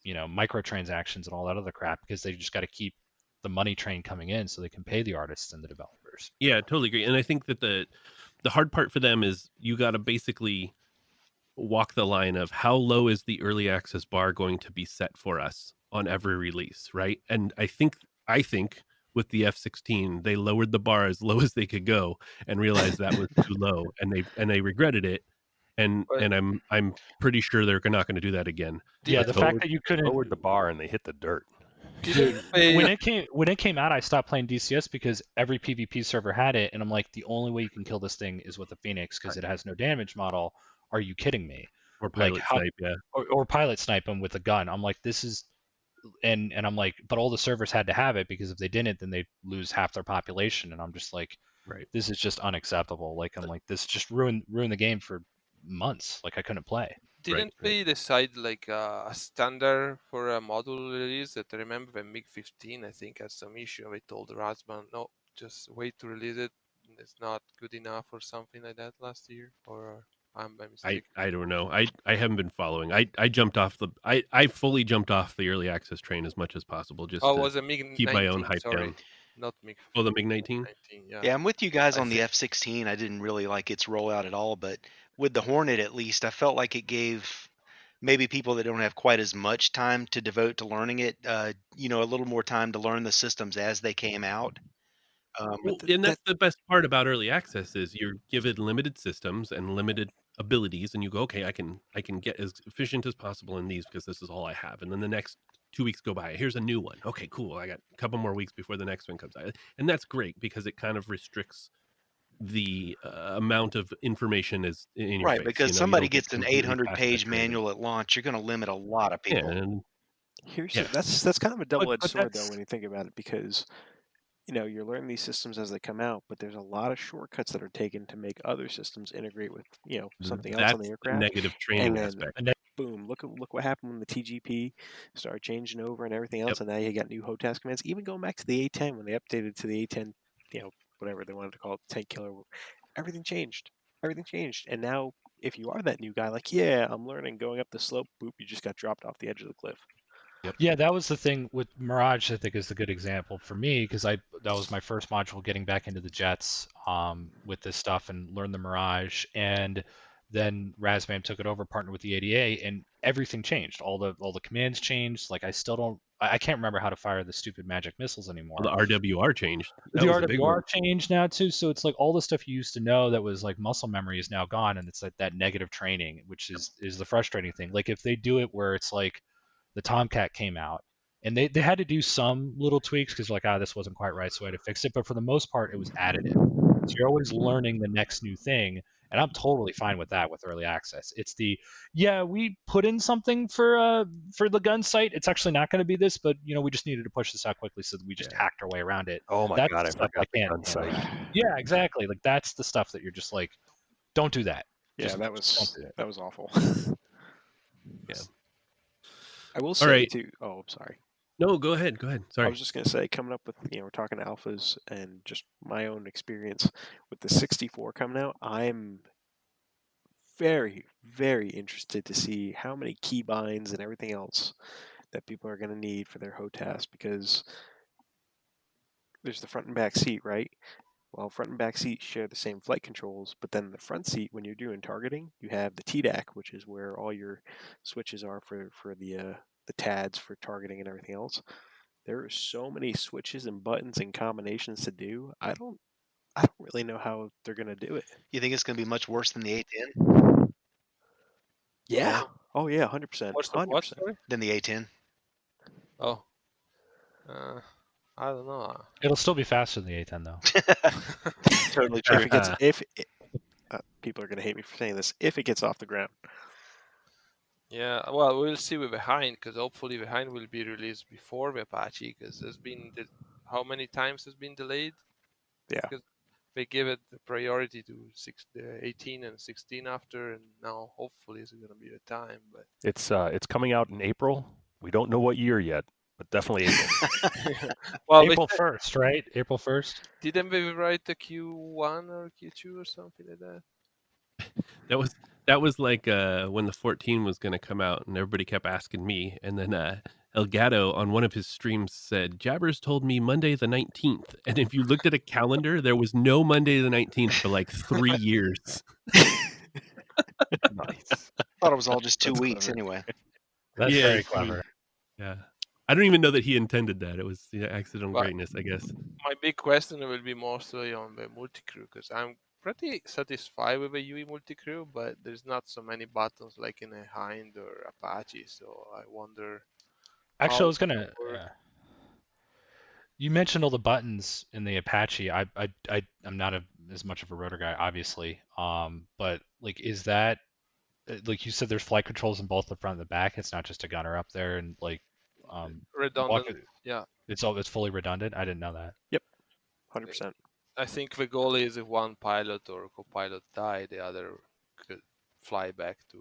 you know microtransactions and all that other crap because they just got to keep the money train coming in so they can pay the artists and the developers. Yeah, totally agree. And I think that the hard part for them is you got to basically walk the line of how low is the early access bar going to be set for us on every release, right? And I think with the F-16 they lowered the bar as low as they could go and realized that was too low, and they regretted it, and I'm pretty sure they're not going to do that again. Yeah, the fact that you couldn't lowered the bar and they hit the dirt. Dude, when it came out, I stopped playing DCS because every PvP server had it, and I'm like, the only way you can kill this thing is with a Phoenix because it has no damage model. Are you kidding me? Or pilot snipe, yeah. Or pilot snipe them with a gun. I'm like, this is, and I'm like, but all the servers had to have it because if they didn't, then they'd lose half their population. And I'm just like, right, this is just unacceptable. Like I'm like, this just ruined the game for months. Like I couldn't play. Didn't they decide like a standard for a module release? That I remember the MiG-15, I think, had some issue. They told Rasman, no, just wait to release it. It's not good enough or something like that last year. Or I'm mistaken. I don't know. I haven't been following. I jumped off I fully jumped off the early access train as much as possible just to was a MiG-19, keep my own hype down. Not MiG. Oh, the MiG-19? Yeah, I'm with you guys on the F-16. I didn't really like its rollout at all, but with the Hornet, at least, I felt like it gave maybe people that don't have quite as much time to devote to learning it, you know, a little more time to learn the systems as they came out. And that's the best part about early access is you're given limited systems and limited abilities, and you go, okay, I can get as efficient as possible in these because this is all I have. And then the next 2 weeks go by. Here's a new one. Okay, cool. I got a couple more weeks before the next one comes out, and that's great because it kind of restricts the amount of information is in your Right, face. because You somebody don't get gets an completely 800-page saturated. manual at launch, you're going to limit a lot of people. And That's kind of a double-edged sword, though, that's- when you think about it, because you're learning these systems as they come out, but there's a lot of shortcuts that are taken to make other systems integrate with something else on the that's the aircraft. negative training And then aspect. boom, look what happened when the TGP started changing over and everything else, and now you got new HOTAS commands. Even going back to the A10 when they updated to the A10, whatever they wanted to call it, tank killer, everything changed. Everything changed, and now if you are that new guy, like, yeah, I'm learning, going up the slope, boop, you just got dropped off the edge of the cliff. Yeah, that was the thing with Mirage. I think is the good example for me because that was my first module getting back into the jets with this stuff and learned the Mirage, and then Razbam took it over, partnered with the ADA, and everything changed. All the commands changed. Like I can't remember how to fire the stupid magic missiles anymore. Well, the RWR changed. That The was a big one. RWR changed now too, so it's like all the stuff you used to know that was like muscle memory is now gone, and it's like that negative training, which is the frustrating thing. Like if they do it where it's like the Tomcat came out, and they had to do some little tweaks because like this wasn't quite right, so I had to fix it. But for the most part, it was additive. So you're always learning the next new thing, and I'm totally fine with that with early access. It's we put in something for the gun sight. It's actually not going to be this, but we just needed to push this out quickly, so that we just hacked our way around it. Oh my That's God, the I stuff forgot the can't gun sight. handle. Yeah, exactly. Like that's the stuff that you're just like, don't do that. Yeah, Just that don't was do it. that was awful. Yeah. I will All say right. too. Oh, I'm sorry. No, go ahead. I Sorry. was just gonna say, coming up with we're talking alphas and just my own experience with the 64 coming out. I'm very, very interested to see how many keybinds and everything else that people are going to need for their HOTAS, because there's the front and back seat, right? Well, front and back seat share the same flight controls, but then the front seat, when you're doing targeting, you have the TDAC, which is where all your switches are for the TADs for targeting and everything else. There are so many switches and buttons and combinations to do. I don't really know how they're going to do it. You think it's going to be much worse than the A10? Yeah. Oh yeah, 100%. What's the what? 100%. Sorry? Than the A10? Oh. I don't know. It'll still be faster than the A10 though. Totally true. If people are going to hate me for saying this, if it gets off the ground. Yeah, well, we'll see with Behind, because hopefully Behind will be released before the Apache, because there's been how many times it's been delayed? Yeah. Because they give it the priority to 18 and 16 after, and now hopefully it's going to be the time. But It's coming out in April. We don't know what year yet, but definitely April. well, April 1st, right? April 1st. Didn't they write the Q1 or Q2 or something like that? That was like when the 14 was going to come out, and everybody kept asking me, and then Elgato on one of his streams said, Jabbers told me Monday the 19th, and if you looked at a calendar, there was no Monday the 19th for like 3 years. Nice. Thought it was all just 2 That's weeks clever. anyway. That's Yeah, very clever. Yeah. I don't even know that he intended that. It was accidental Well, greatness, I guess. My big question will be mostly on the multi-crew, because I'm pretty satisfied with the UE multi-crew, but there's not so many buttons like in a Hind or Apache, so I wonder. Actually, I how was gonna. it will work. You mentioned all the buttons in the Apache. I'm not as much of a rotor guy, obviously. But like, is that like you said? There's flight controls in both the front and the back. It's not just a gunner up there and like Redundant. Yeah. It's fully redundant. I didn't know that. Yep. 100%. I think the goal is if one pilot or co-pilot die, the other could fly back to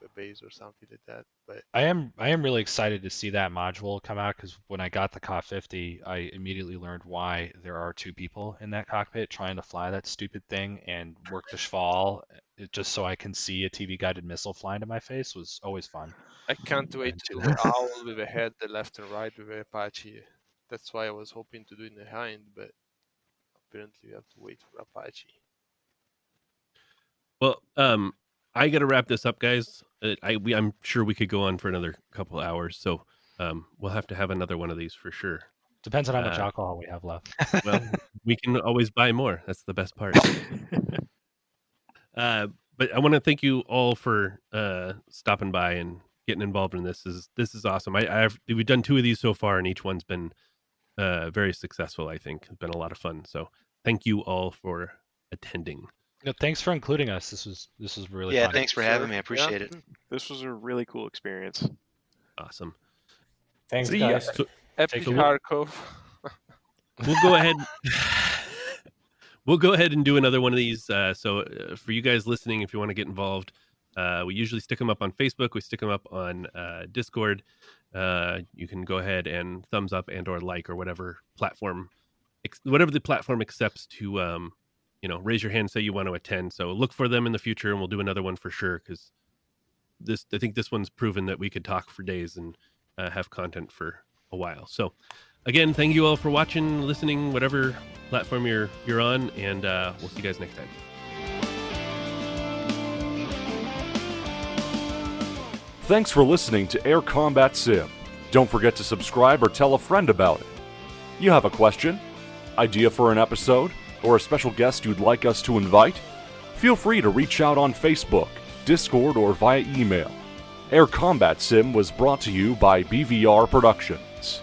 a base or something like that. But I am really excited to see that module come out, because when I got the COP 50, I immediately learned why there are 2 people in that cockpit trying to fly that stupid thing and work the schval. Just so I can see a TV guided missile fly into my face was always fun. I can't wait to do the owl with a head, the left and right with the Apache. That's why I was hoping to do it in the Hind, but apparently we have to wait for Apache. Well, I got to wrap this up, guys. I'm sure we could go on for another couple hours, so we'll have to have another one of these for sure. Depends on how much alcohol we have left. Well, we can always buy more. That's the best part. But I want to thank you all for stopping by and getting involved in this. This is awesome. We've done 2 of these so far, and each one's been very successful. I think it's been a lot of fun. So thank you all for attending. No, thanks for including us. This was really Yeah, fun. thanks for having me. I appreciate it. This was a really cool experience. Awesome. Thanks, See ya. guys. Epic So Kharkov. We'll go ahead. We'll go ahead and do another one of these. So for you guys listening, if you want to get involved, we usually stick them up on Facebook. We stick them up on Discord. You can go ahead and thumbs up and or like or whatever the platform accepts to, raise your hand, say you want to attend. So look for them in the future, and we'll do another one for sure. Because I think this one's proven that we could talk for days and have content for a while. So again, thank you all for watching, listening, whatever platform you're on, and we'll see you guys next time. Thanks for listening to Air Combat Sim. Don't forget to subscribe or tell a friend about it. You have a question, idea for an episode, or a special guest you'd like us to invite? Feel free to reach out on Facebook, Discord, or via email. Air Combat Sim was brought to you by BVR Productions.